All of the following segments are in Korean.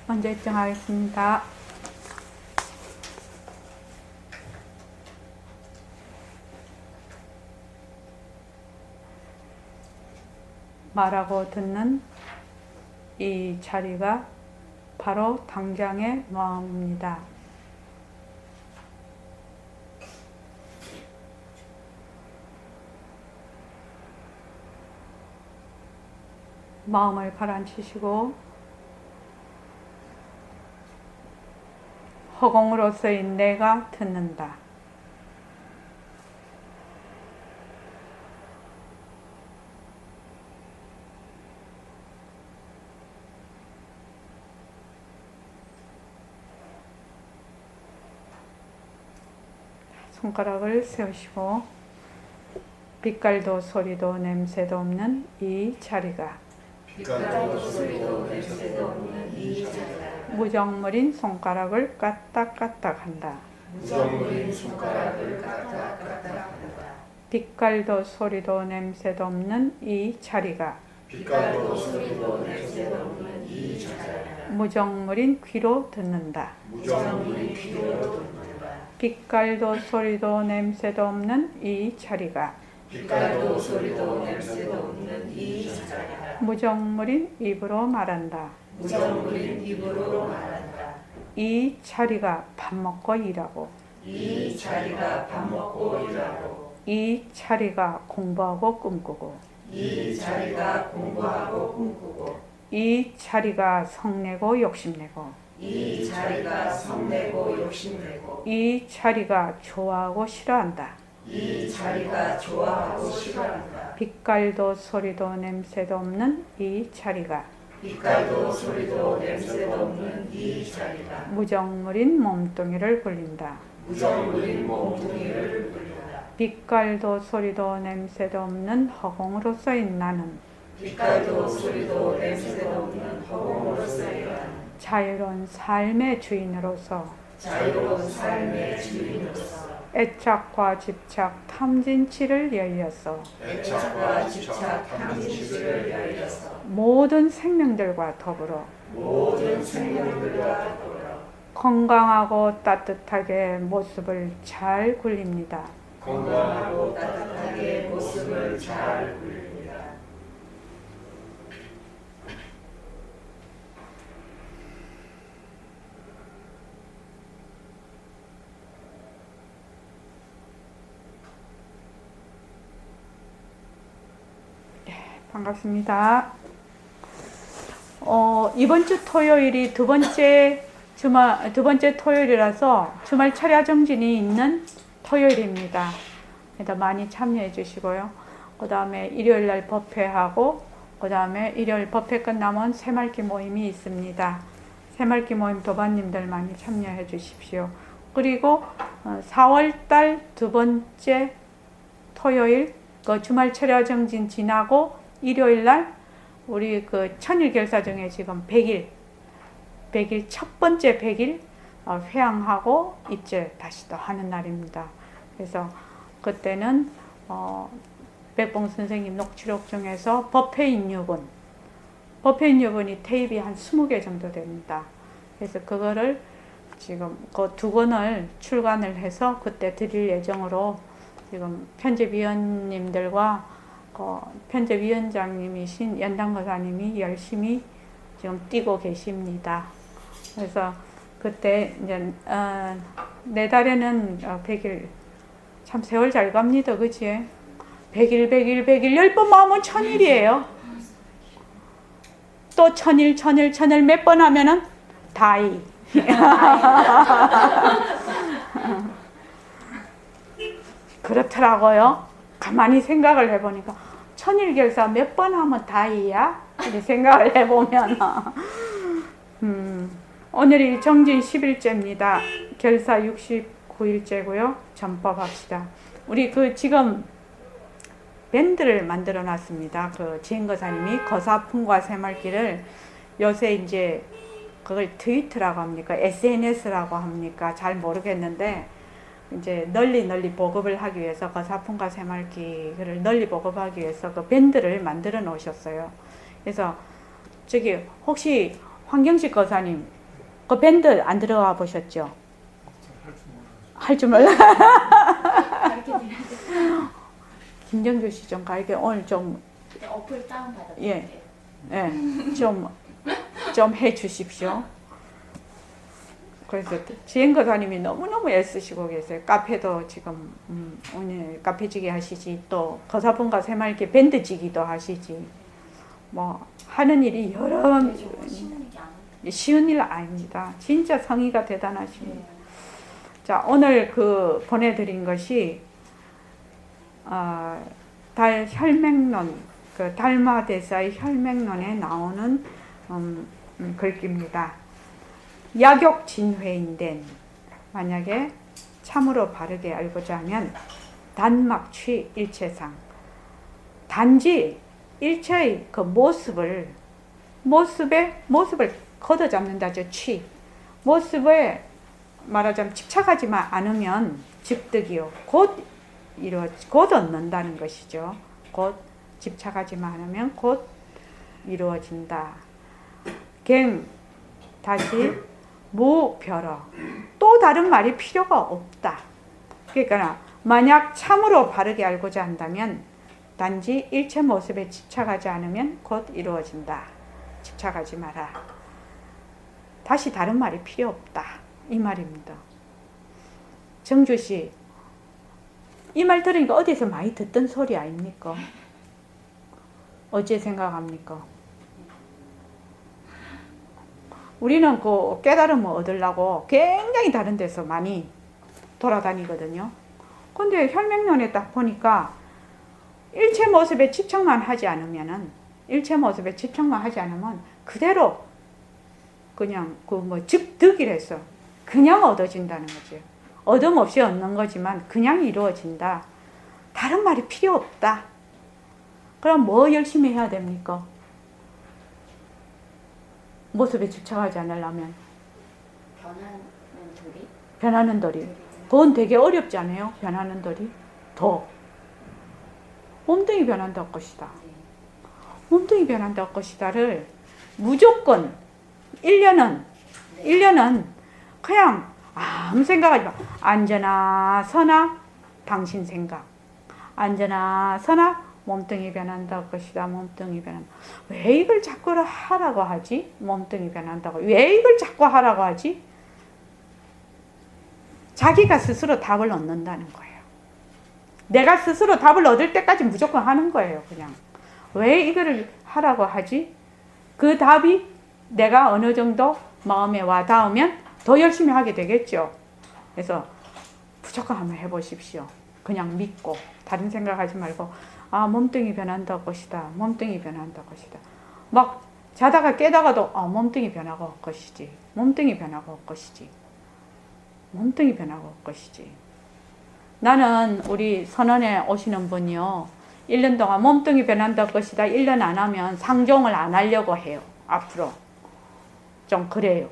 먼저 입장하겠습니다. 말하고 듣는 이 자리가 바로 당장의 마음입니다. 마음을 가라앉히시고 허공으로서의 내가 듣는다. 손가락을 세우시고 빛깔도 소리도 냄새도 없는 이 자리가 빛깔도 소리도 냄새도 없는 이 자리가 무정물인 손가락을 까딱까딱 한다. 무정물인 손가락을 까딱까딱 한다. 빛깔도 소리도 냄새도 없는 이 자리가 빛깔도 소리도 냄새도 없는 이 자리가 무정물인 귀로 듣는다. 무정물인 귀로 듣는다. 빛깔도 소리도 냄새도 없는 이 자리가 빛깔도 소리도 냄새도 없는 이 자리가 무정물인 입으로 말한다. 무정물인 입으로 말한다. 이 자리가 밥 먹고 일하고 이 자리가 밥 먹고 일하고 이 자리가 공부하고 꿈꾸고 이 자리가 공부하고 꿈꾸고 이 자리가 성내고 욕심내고 이 자리가 성내고 욕심내고 이 자리가 좋아하고 싫어한다. 이 자리가 좋아하고 싫어한다. 빛깔도 소리도 냄새도 없는 이 자리가 빛깔도 소리도 냄새도 없는 이 자리가 무정물인 몸뚱이를 굴린다. 무정물인 몸뚱이를 굴린다. 빛깔도 소리도 냄새도 없는 허공으로서의 나는 빛깔도 소리도 냄새도 없는 허공으로서의 나는 자유로운 삶의 주인으로서 자유로운 삶의 주인으로서 애착과 집착 탐진치를 열려서 애착과 집착 탐진치를 열려서 모든 생명들과 더불어 모든 생명들과 더불어 건강하고 따뜻하게 모습을 잘 굴립니다. 건강하고 따뜻하게 모습을 잘 굴립니다. 반갑습니다. 이번 주 토요일이 두 번째 토요일이라서 주말 철야 정진이 있는 토요일입니다. 그래서 많이 참여해 주시고요. 그 다음에 일요일 날 법회하고, 그 다음에 일요일 법회 끝나면 새말기 모임이 있습니다. 새말기 모임 도반님들 많이 참여해 주십시오. 그리고 4월 달 두 번째 토요일, 그 주말 철야 정진 지나고 일요일 날 우리 그 천일 결사 중에 지금 100일 첫 번째 100일 회향하고 입제 다시 또 하는 날입니다. 그래서 그때는 백봉 선생님 녹취록 중에서 법회 인유본이 테이프이 한 20개 정도 됩니다. 그래서 그거를 지금 그 두 권을 출간을 해서 그때 드릴 예정으로 지금 편집위원님들과 편집위원장님이신 연당거사님이 열심히 지금 뛰고 계십니다. 그래서 그때 이제 내달에는 100일 참 세월 잘 갑니다. 그치? 100일 10번 마음은 1000일이에요. 또 1000일 몇 번 하면은 다이. 그렇더라고요. 가만히 생각을 해보니까 1000일 결사 몇 번 하면 다이야? 이렇게 생각을 해보면 오늘이 정진 10일째입니다. 결사 69일째고요. 전법합시다. 우리 지금 밴드를 만들어 놨습니다. 지행거사님이 거사풍과 새말기를 요새 이제 그걸 트위터라고 합니까? SNS라고 합니까? 잘 모르겠는데 이제 널리 보급을 하기 위해서 거사풍과 새말기를 널리 보급하기 위해서 그 밴드를 만들어 놓으셨어요. 그래서 저기 혹시 황경식 거사님, 그 밴드 안 들어가 보셨죠? 할 줄 몰라. 김정주 씨 좀 가르쳐. 오늘 좀 어플 다운 받아. 예. 좀 해주십시오. 그래서 지행거사님이 너무너무 애쓰시고 계세요. 카페도 지금 오늘 카페지기 하시지, 또 거사분과 새말기 밴드지기도 하시지. 뭐 하는 일이 여러 쉬운 일 아닙니다. 진짜 성의가 대단하십니다. 자, 오늘 그 보내드린 것이 달 혈맥론, 그 달마대사의 혈맥론에 나오는 글귀입니다. 약욕진회인된, 만약에 참으로 바르게 알고자 하면 단막취 일체상, 단지 일체의 그 모습을 걷어잡는다죠. 취 모습에 말하자면 집착하지만 않으면 즉득이요 곧 얻는다는 것이죠. 곧 집착하지만 않으면 곧 이루어진다. 갱 다시 무별어, 또 다른 말이 필요가 없다. 그러니까 만약 참으로 바르게 알고자 한다면 단지 일체 모습에 집착하지 않으면 곧 이루어진다. 집착하지 마라. 다시 다른 말이 필요 없다. 이 말입니다. 정주씨, 이 말 들으니까 어디서 많이 듣던 소리 아닙니까? 어찌 생각합니까? 우리는 그 깨달음을 얻으려고 굉장히 다른 데서 많이 돌아다니거든요. 근데 혈맥론에 딱 보니까 일체 모습에 집착만 하지 않으면 그대로 그냥 즉득이랬어. 그냥 얻어진다는 거지. 얻음 없이 얻는 거지만 그냥 이루어진다. 다른 말이 필요 없다. 그럼 뭐 열심히 해야 됩니까? 모습에 집착하지 않으려면 변하는 도리. 그건 되게 어렵지 않아요? 변하는 도리. 더 몸뚱이 변한다고 것이다. 몸뚱이 변한다고 것이다를 무조건 1년은 그냥 아무 생각하지 마. 앉으나 서나 당신 생각. 앉으나 서나 몸뚱이 변한다고 것이다. 몸뚱이 변한다. 왜 이걸 자꾸 하라고 하지? 몸뚱이 변한다고. 왜 이걸 자꾸 하라고 하지? 자기가 스스로 답을 얻는다는 거예요. 내가 스스로 답을 얻을 때까지 무조건 하는 거예요. 그냥. 왜 이거를 하라고 하지? 그 답이 내가 어느 정도 마음에 와 닿으면 더 열심히 하게 되겠죠. 그래서 무조건 한번 해보십시오. 그냥 믿고 다른 생각하지 말고 몸뚱이 변한다고 것이다. 몸뚱이 변한다고 것이다. 막 자다가 깨다가도 몸뚱이 변하고 올 것이지. 몸뚱이 변하고 올 것이지. 몸뚱이 변하고 올 것이지. 나는 우리 선원에 오시는 분이요. 1년 동안 몸뚱이 변한다고 것이다. 1년 안 하면 상종을 안 하려고 해요. 앞으로. 좀 그래요.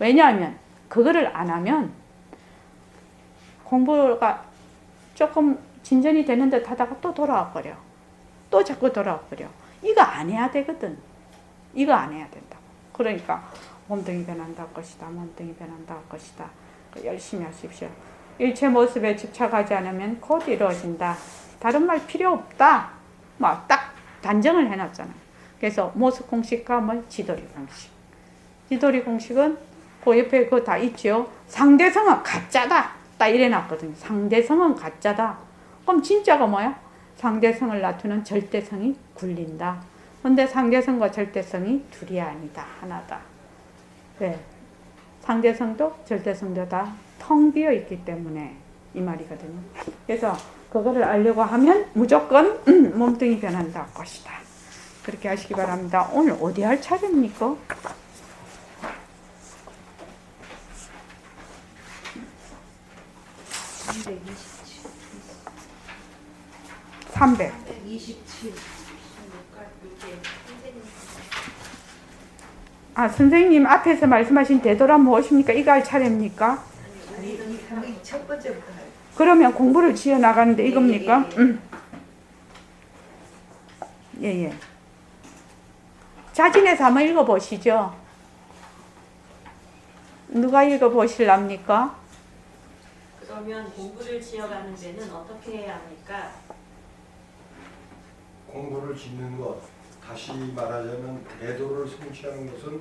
왜냐하면 그거를 안 하면 공부가 조금 진전이 되는 듯 하다가 또 돌아와 버려. 또 자꾸 돌아와 버려. 이거 안 해야 되거든. 이거 안 해야 된다고. 그러니까 몸뚱이 변한다고 것이다. 몸뚱이 변한다고 것이다. 열심히 하십시오. 일체 모습에 집착하지 않으면 곧 이루어진다. 다른 말 필요 없다. 막 딱 단정을 해놨잖아. 그래서 모습 공식과 지도리 공식. 지도리 공식은 그 옆에 그거 다 있죠. 상대성은 가짜다. 딱 이래놨거든요. 상대성은 가짜다. 그럼 진짜가 뭐야? 상대성을 나타내는 절대성이 굴린다. 근데 상대성과 절대성이 둘이 아니다. 하나다. 네. 상대성도 절대성도 다 텅 비어 있기 때문에 이 말이거든요. 그래서 그거를 알려고 하면 무조건 몸뚱이 변한다 것이다. 그렇게 하시기 바랍니다. 오늘 어디 할 차례입니까? 327. 선생님 앞에서 말씀하신 되돌아 무엇입니까? 이거 할 차례입니까? 아니, 첫 번째부터 할. 그러면 공부를 지어 나가는데 이겁니까? 예. 자진해서 한번 읽어보시죠. 누가 읽어보실랍니까? 그러면 공부를 지어가는 데는 어떻게 해야 합니까? 공부를 짓는 것, 다시 말하자면 대도를 성취하는 것은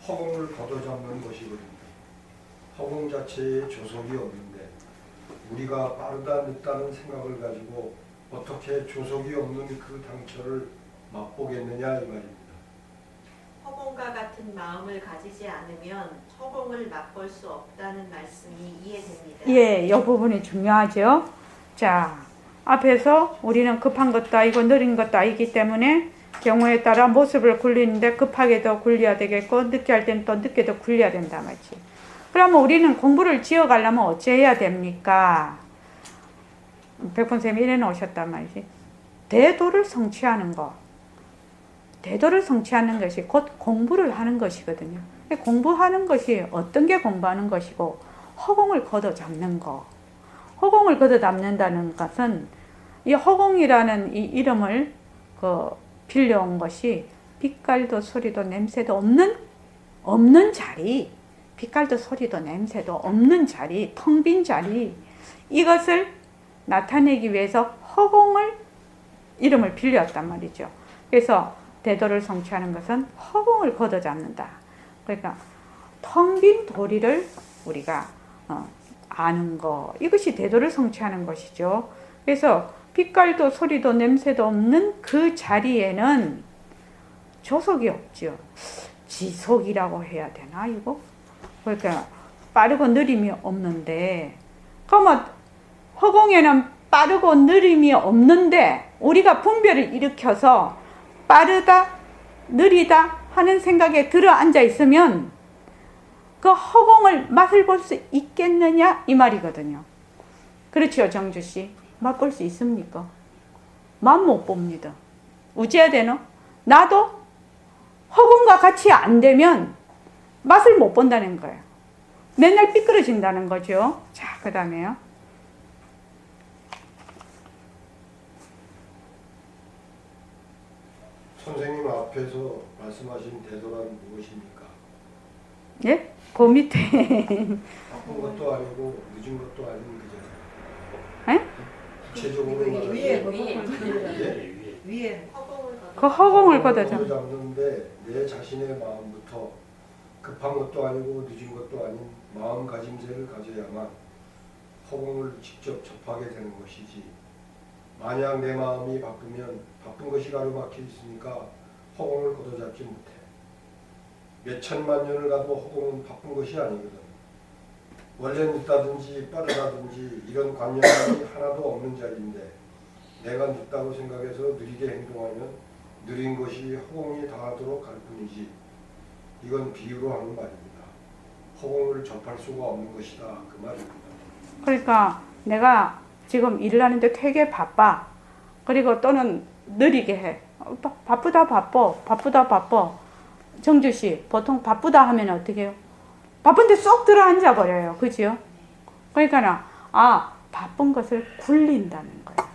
허공을 걷어잡는 것이거든요. 허공 자체에 조속이 없는데 우리가 빠르다 늦다는 생각을 가지고 어떻게 조속이 없는 그 당처를 맛보겠느냐 이 말입니다. 허공과 같은 마음을 가지지 않으면 허공을 맛볼 수 없다는 말씀이 이해됩니다. 예, 이 부분이 중요하죠. 자, 앞에서 우리는 급한 것도 아니고 느린 것도 아니기 때문에 경우에 따라 모습을 굴리는데 급하게도 굴려야 되겠고 늦게 할 때는 또 늦게도 굴려야 된다 말이지. 그러면 우리는 공부를 지어가려면 어찌해야 됩니까? 백본쌤이 이래 놓으셨단 말이지. 대도를 성취하는 거. 대도를 성취하는 것이 곧 공부를 하는 것이거든요. 공부하는 것이 어떤 게 공부하는 것이고 허공을 걷어잡는 거. 허공을 걷어잡는다는 것은 이 허공이라는 이 이름을 빌려온 것이 빛깔도 소리도 냄새도 없는 자리, 빛깔도 소리도 냄새도 없는 자리, 텅 빈 자리, 이것을 나타내기 위해서 허공을 이름을 빌렸단 말이죠. 그래서 대도를 성취하는 것은 허공을 걷어잡는다. 그러니까 텅 빈 도리를 우리가 아는 거, 이것이 대도를 성취하는 것이죠. 그래서 빛깔도 소리도 냄새도 없는 그 자리에는 조속이 없죠. 지속이라고 해야 되나 이거? 그러니까 빠르고 느림이 없는데, 그러면 허공에는 빠르고 느림이 없는데 우리가 분별을 일으켜서 빠르다 느리다 하는 생각에 들어 앉아 있으면 그 허공을 맛을 볼 수 있겠느냐 이 말이거든요. 그렇죠, 정주씨? 맛볼 수 있습니까? 맛 못 봅니다. 어찌해야 되노? 나도 허공과 같이 안 되면 맛을 못 본다는 거예요. 맨날 삐뚤어진다는 거죠. 자, 그 다음에요. 선생님 앞에서 말씀하신 대도란 무엇입니까? 예? 그 밑에. 바쁜 것도 아니고 늦은 것도 아닌 그잖아요. 예? 구체적으로 말하면 위에 허공을 그 허공을 걷어잡. 걷어잡는데 내 자신의 마음부터 급한 것도 아니고 늦은 것도 아닌 마음가짐새를 가져야만 허공을 직접 접하게 되는 것이지, 만약 내 마음이 바쁘면 바쁜 것이 가로막혀 있으니까 허공을 걷어잡지 못해. 몇 천만 년을 가도 허공은 바쁜 것이 아니거든. 원래 늦다든지 빠르다든지 이런 관념이 하나도 없는 자리인데 내가 늦다고 생각해서 느리게 행동하면 느린 것이 허공이 닿도록 갈 뿐이지, 이건 비유로 하는 말입니다. 허공을 접할 수가 없는 것이다 그 말입니다. 그러니까 내가 지금 일을 하는데 되게 바빠. 그리고 또는 느리게 해. 바쁘다 바빠. 정주씨, 보통 바쁘다 하면 어떻게 해요? 바쁜데 쏙 들어 앉아 버려요. 그죠? 그러니까 바쁜 것을 굴린다는 거예요.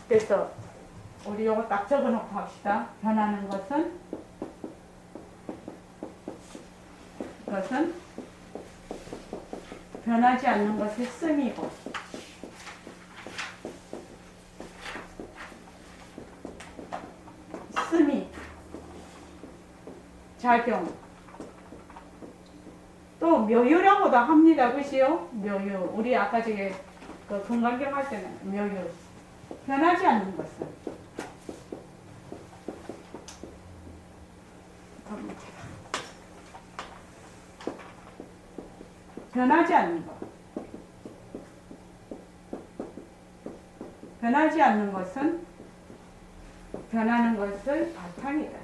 그래서 우리 요거 딱 적어놓고 합시다. 변하는 것은 변하지 않는 것이 씀이고, 씀이 작용, 또 묘유라고도 합니다. 그시요? 묘유. 우리 아까 저기 그 금강경 할 때는 묘유. 변하지 않는 것은 변하지 않는 것. 변하지 않는 것은 변하는 것을 바탕이다.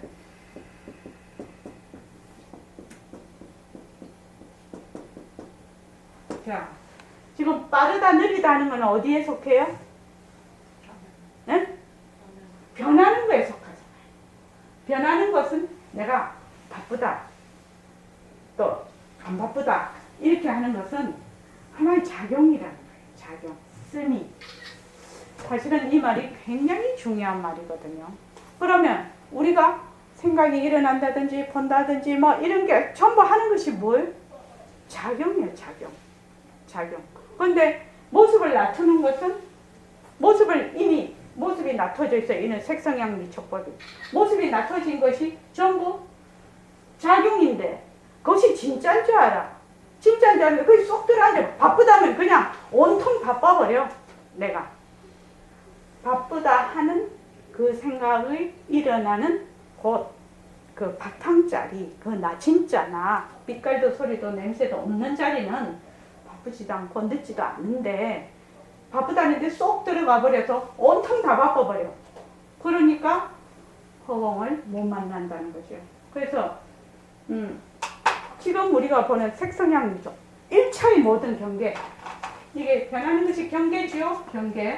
자, 지금 빠르다 느리다 하는 건 어디에 속해요? 네? 변하는 거에 속하잖아요. 변하는 것은 내가 바쁘다, 또 안 바쁘다 이렇게 하는 것은 하나의 작용이라는 거예요. 작용, 씀이. 사실은 이 말이 굉장히 중요한 말이거든요. 그러면 우리가 생각이 일어난다든지 본다든지 뭐 이런 게 전부 하는 것이 뭘? 작용이에요, 작용. 작용. 근데 모습을 낮추는 것은 이미 모습이 낮춰져 있어요. 이는 색성향 미촉법이. 모습이 낮춰진 것이 전부 작용인데 그것이 진짜인 줄 알아. 진짜인 줄 알았는데 그게 쏙 들어앉아. 바쁘다면 그냥 온통 바빠버려. 내가. 바쁘다 하는 그 생각이 일어나는 곧 그 바탕자리, 그 나 진짜 나, 빛깔도 소리도 냄새도 없는 자리는 바쁘지도 않고 늦지도 않는데 바쁘다는데 쏙 들어가 버려서 온통 다 바빠버려. 그러니까 허공을 못 만난다는 거죠. 그래서 지금 우리가 보는 색성향미죠. 1차의 모든 경계, 이게 변하는 것이 경계지요. 경계.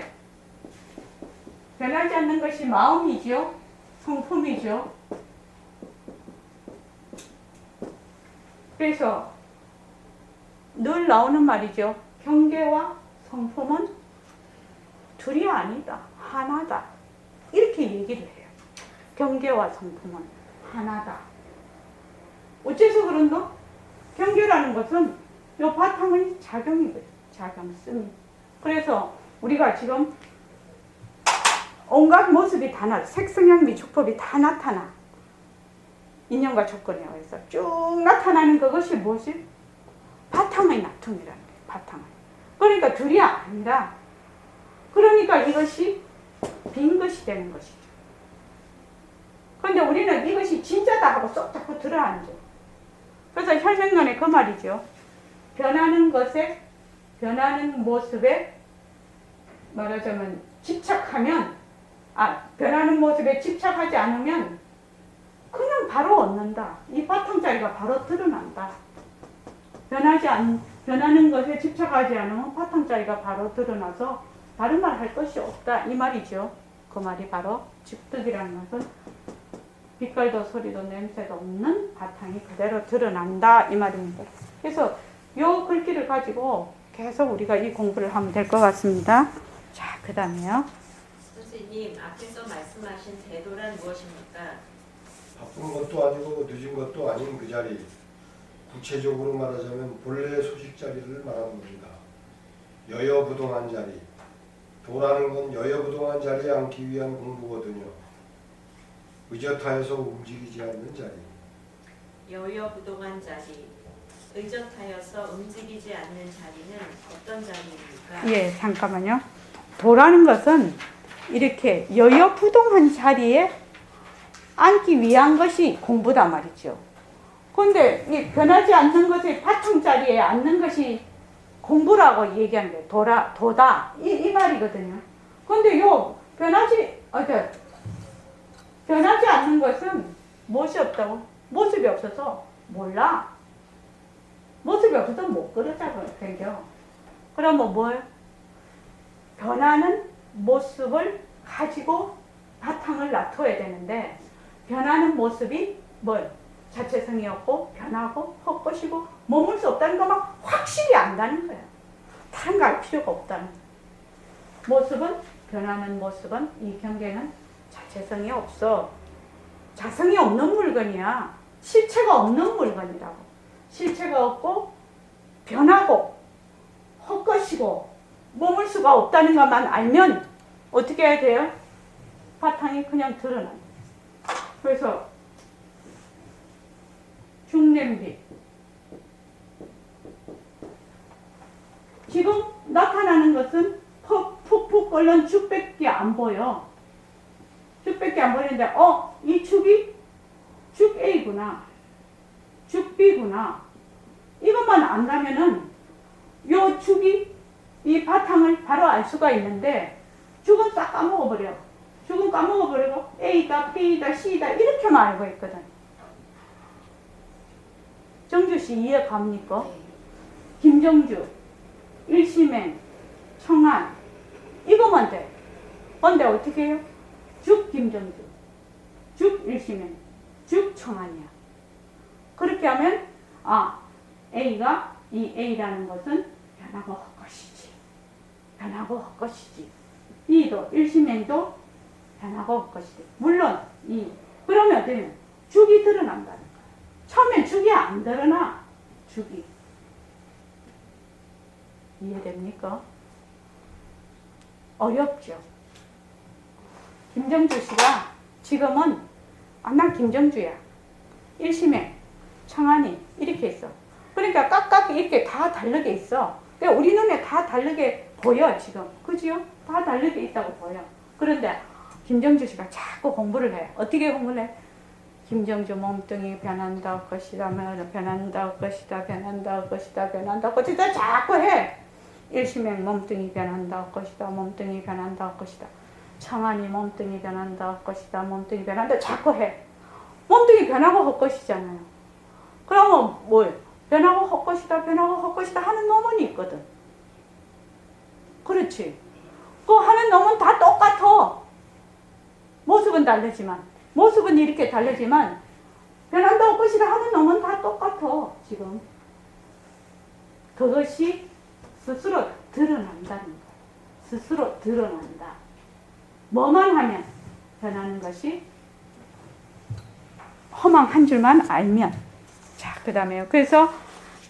변하지 않는 것이 마음이지요. 성품이죠. 그래서 늘 나오는 말이죠. 경계와 성품은 둘이 아니다. 하나다. 이렇게 얘기를 해요. 경계와 성품은 하나다. 어째서 그런가? 경계라는 것은 요 바탕의 작용이거든요. 작용성이. 그래서 우리가 지금 온갖 모습이 다 색성향 미촉법이 다 나타나. 인연과 조건에 의해서 쭉 나타나는 그것이 무엇이? 바탕의 나툼이라는 거예요. 바탕을. 그러니까 둘이 아니라 그러니까 이것이 빈 것이 되는 것이죠. 그런데 우리는 이것이 진짜다 하고 쏙 자꾸 들어앉아. 그래서 혈맹론의 그 말이죠. 변하는 것에, 변하는 모습에 말하자면 집착하면, 변하는 모습에 집착하지 않으면 그냥 바로 얻는다. 이 바탕자리가 바로 드러난다. 변하는 것에 집착하지 않으면 바탕자리가 바로 드러나서 다른 말 할 것이 없다. 이 말이죠. 그 말이 바로 집득이라는 것은 빛깔도 소리도 냄새도 없는 바탕이 그대로 드러난다. 이 말입니다. 그래서 요 글귀를 가지고 계속 우리가 이 공부를 하면 될 것 같습니다. 자, 그 다음에요. 선생님, 앞에서 말씀하신 대도란 무엇입니까? 바쁜 것도 아니고 늦은 것도 아닌 그 자리, 구체적으로 말하자면 본래의 소식 자리를 말하는 겁니다. 여여부동한 자리, 도라는 건 여여부동한 자리에 앉기 위한 공부거든요. 의젓하여서 움직이지 않는 자리. 여여부동한 자리, 의젓하여서 움직이지 않는 자리는 어떤 자리입니까? 예, 잠깐만요. 도라는 것은 이렇게 여여부동한 자리에 앉기 위한 것이 공부다 말이죠. 그런데 이 변하지 않는 것의 바탕 자리에 앉는 것이 공부라고 얘기하는 거예요. 도다. 이 말이거든요. 그런데 변하지 않는 것은 무엇이 없다고? 모습이 없어서 몰라. 모습이 없어서 못 그러자고 생겨. 그러면 뭐예요? 변하는 모습을 가지고 바탕을 놔둬야 되는데 변하는 모습이 뭘? 자체성이 없고 변하고 헛것이고 머물 수 없다는 것만 확실히 안다는 거예요. 다른 거 알 필요가 없다는 거예요. 모습은, 변하는 모습은, 이 경계는 자체성이 없어. 자성이 없는 물건이야. 실체가 없는 물건이라고. 실체가 없고 변하고 헛것이고 머물 수가 없다는 것만 알면 어떻게 해야 돼요? 바탕이 그냥 드러나요. 그래서 중냄빛. 지금 나타나는 것은 푹푹 끓는 죽밖에 안 보여. 죽밖에 안 보이는데 이 죽이 죽 A구나. 죽 B구나. 이것만 안다면은 요 죽이 이 바탕을 바로 알 수가 있는데 죽은 싹 까먹어버려. 죽은 까먹어버리고 A다, B다, C다 이렇게만 알고 있거든. 정주씨 이해 갑니까? 네. 김정주, 일시맹, 청안 이거만 돼. 근데 어떻게 해요? 죽 김정주, 죽 일시맹, 죽 청안이야. 그렇게 하면 A가 이 A라는 것은 변하고 헛것이지. 변하고 헛것이지. B도 일시맹도 변하고 헛것이지. 물론 그러면 어떻게 되면 죽이 드러난다는 거야. 처음엔 죽이 안 드러나. 죽이. 이해됩니까? 어렵죠. 김정주 씨가 지금은 난 김정주야. 1심에 청안이 이렇게 있어. 그러니까 깍깍 이렇게 다 다르게 있어. 그러니까 우리 눈에 다 다르게 보여 지금. 그지요? 다 다르게 있다고 보여. 그런데 김정주 씨가 자꾸 공부를 해. 어떻게 공부를 해? 김정주 몸뚱이 변한다 것이다 변한다 것이다 변한다 것이다 변한다 것이다 자꾸 해. 1심에 몸뚱이 변한다 것이다 몸뚱이 변한다 것이다. 청안이 몸뚱이 변한다 것이다 몸뚱이 변한다 자꾸 해. 몸뚱이 변하고 헛것이잖아요. 그러면 뭐예요? 변하고 헛것이다 변하고 헛것이다 하는 놈은 있거든. 그렇지. 그 하는 놈은 다 똑같아. 모습은 다르지만 모습은 이렇게 다르지만 변한다 헛것이다 하는 놈은 다 똑같아. 지금 그것이 스스로 드러난다는 거야. 스스로 드러난다. 뭐만 하면 변하는 것이 허망 한 줄만 알면. 자, 그 다음에요. 그래서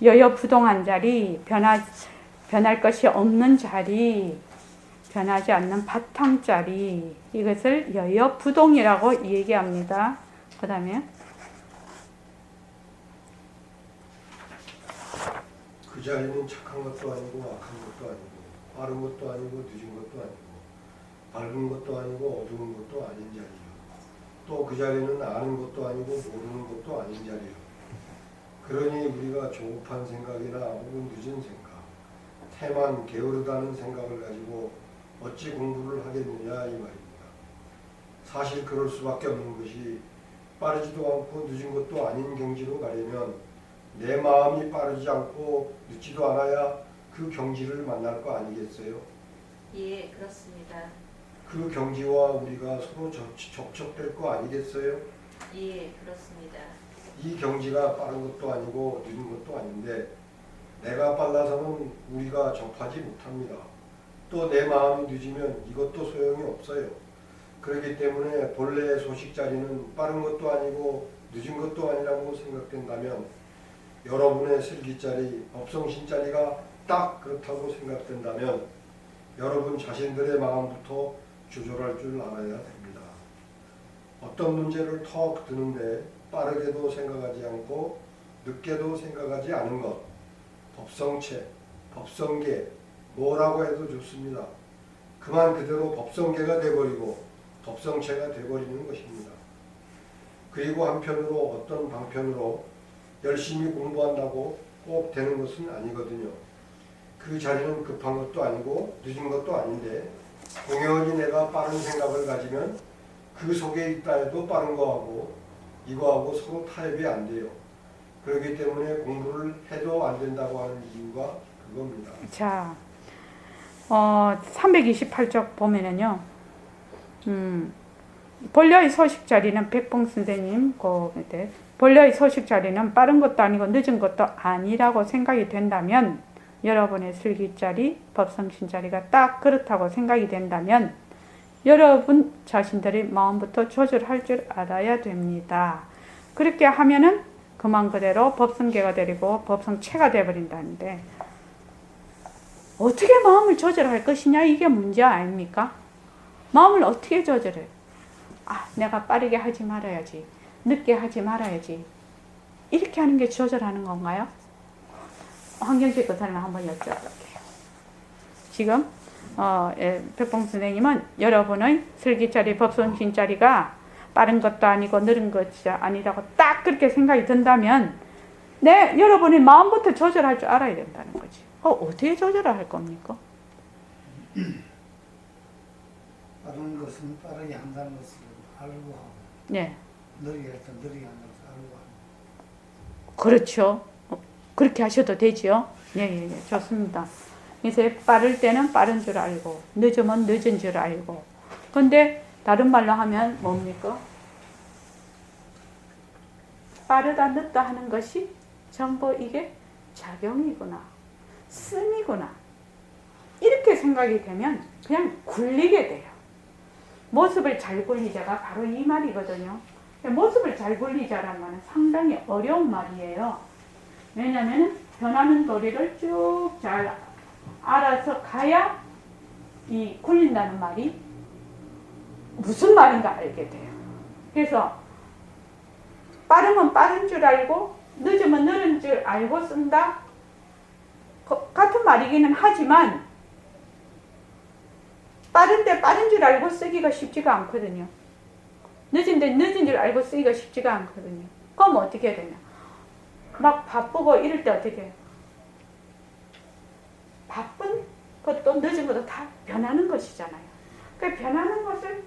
여여부동한 자리, 변할 것이 없는 자리, 변하지 않는 바탕자리, 이것을 여여부동이라고 얘기합니다. 그 다음에 그 자리는 착한 것도 아니고 악한 것도 아니고 빠른 것도 아니고 늦은 것도 아니고 밝은 것도 아니고 어두운 것도 아닌 자리요. 또 그 자리는 아는 것도 아니고 모르는 것도 아닌 자리요. 그러니 우리가 조급한 생각이나 혹은 늦은 생각, 태만 게으르다는 생각을 가지고 어찌 공부를 하겠느냐 이 말입니다. 사실 그럴 수밖에 없는 것이 빠르지도 않고 늦은 것도 아닌 경지로 가려면 내 마음이 빠르지 않고 늦지도 않아야 그 경지를 만날 거 아니겠어요? 예, 그렇습니다. 그 경지와 우리가 서로 접촉될 거 아니겠어요? 예, 그렇습니다. 이 경지가 빠른 것도 아니고 늦은 것도 아닌데 내가 빨라서는 우리가 접하지 못합니다. 또 내 마음이 늦으면 이것도 소용이 없어요. 그렇기 때문에 본래의 소식자리는 빠른 것도 아니고 늦은 것도 아니라고 생각된다면 여러분의 슬기자리, 법성신자리가 딱 그렇다고 생각된다면 여러분 자신들의 마음부터 조절할 줄 알아야 됩니다. 어떤 문제를 턱 드는데 빠르게도 생각하지 않고 늦게도 생각하지 않은 것, 법성체, 법성계, 뭐라고 해도 좋습니다. 그만 그대로 법성계가 되어버리고 법성체가 되어버리는 것입니다. 그리고 한편으로 어떤 방편으로 열심히 공부한다고 꼭 되는 것은 아니거든요. 그 자리는 급한 것도 아니고 늦은 것도 아닌데 공연히 내가 빠른 생각을 가지면 그 속에 있다 해도 빠른 거하고 이거하고 서로 타협이 안 돼요. 그렇기 때문에 공부를 해도 안 된다고 하는 이유가 그겁니다. 자, 328쪽 보면은요. 본래의 소식 자리는 백봉 선생님 본래의 소식 자리는 빠른 것도 아니고 늦은 것도 아니라고 생각이 된다면 여러분의 슬기자리, 법성신자리가 딱 그렇다고 생각이 된다면 여러분 자신들의 마음부터 조절할 줄 알아야 됩니다. 그렇게 하면은 그만 그대로 법성계가 되고 법성체가 되어버린다는데 어떻게 마음을 조절할 것이냐 이게 문제 아닙니까? 마음을 어떻게 조절해? 내가 빠르게 하지 말아야지. 늦게 하지 말아야지. 이렇게 하는 게 조절하는 건가요? 황경식 교사님 한번 여쭤볼게요. 지금 백봉 선생님은 여러분의 슬기자리, 법성신자리가 빠른 것도 아니고 느린 것이 아니라고 딱 그렇게 생각이 든다면 여러분이 마음부터 조절할 줄 알아야 된다는 거지. 어떻게 조절을 할 겁니까? 빠른 것은 빠르게 한다는 것을 알고 하고 네. 느리게 할 때 느리게 한다는 것을 알고 하고 그렇죠. 그렇게 하셔도 되죠. 예, 좋습니다. 그래서 빠를 때는 빠른 줄 알고 늦으면 늦은 줄 알고 근데 다른 말로 하면 뭡니까? 빠르다 늦다 하는 것이 전부 이게 작용이구나 씀이구나 이렇게 생각이 되면 그냥 굴리게 돼요. 모습을 잘 굴리자가 바로 이 말이거든요. 모습을 잘 굴리자라는 말은 상당히 어려운 말이에요. 왜냐하면 변하는 도리를 쭉 잘 알아서 가야 이 굴린다는 말이 무슨 말인가 알게 돼요. 그래서 빠르면 빠른 줄 알고 늦으면 늦은 줄 알고 쓴다. 같은 말이기는 하지만 빠른데 빠른 줄 알고 쓰기가 쉽지가 않거든요. 늦은데 늦은 줄 알고 쓰기가 쉽지가 않거든요. 그럼 어떻게 해야 되냐. 막 바쁘고 이럴 때 어떻게 해요? 바쁜 것도 늦은 것도 다 변하는 것이잖아요. 그 변하는 것을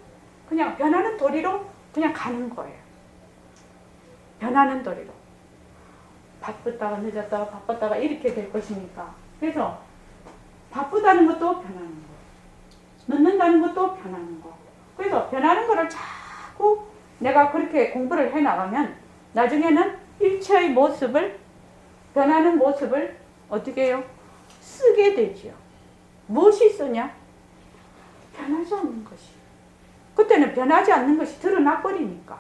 그냥 변하는 도리로 그냥 가는 거예요. 변하는 도리로. 바쁘다가 늦었다가 바빴다가 이렇게 될 것이니까. 그래서 바쁘다는 것도 변하는 거. 늦는다는 것도 변하는 거. 그래서 변하는 거를 자꾸 내가 그렇게 공부를 해 나가면 나중에는 일체의 모습을, 변하는 모습을 어떻게 해요? 쓰게 되지요. 무엇이 쓰냐? 변하지 않는 것이. 그때는 변하지 않는 것이 드러나 버리니까.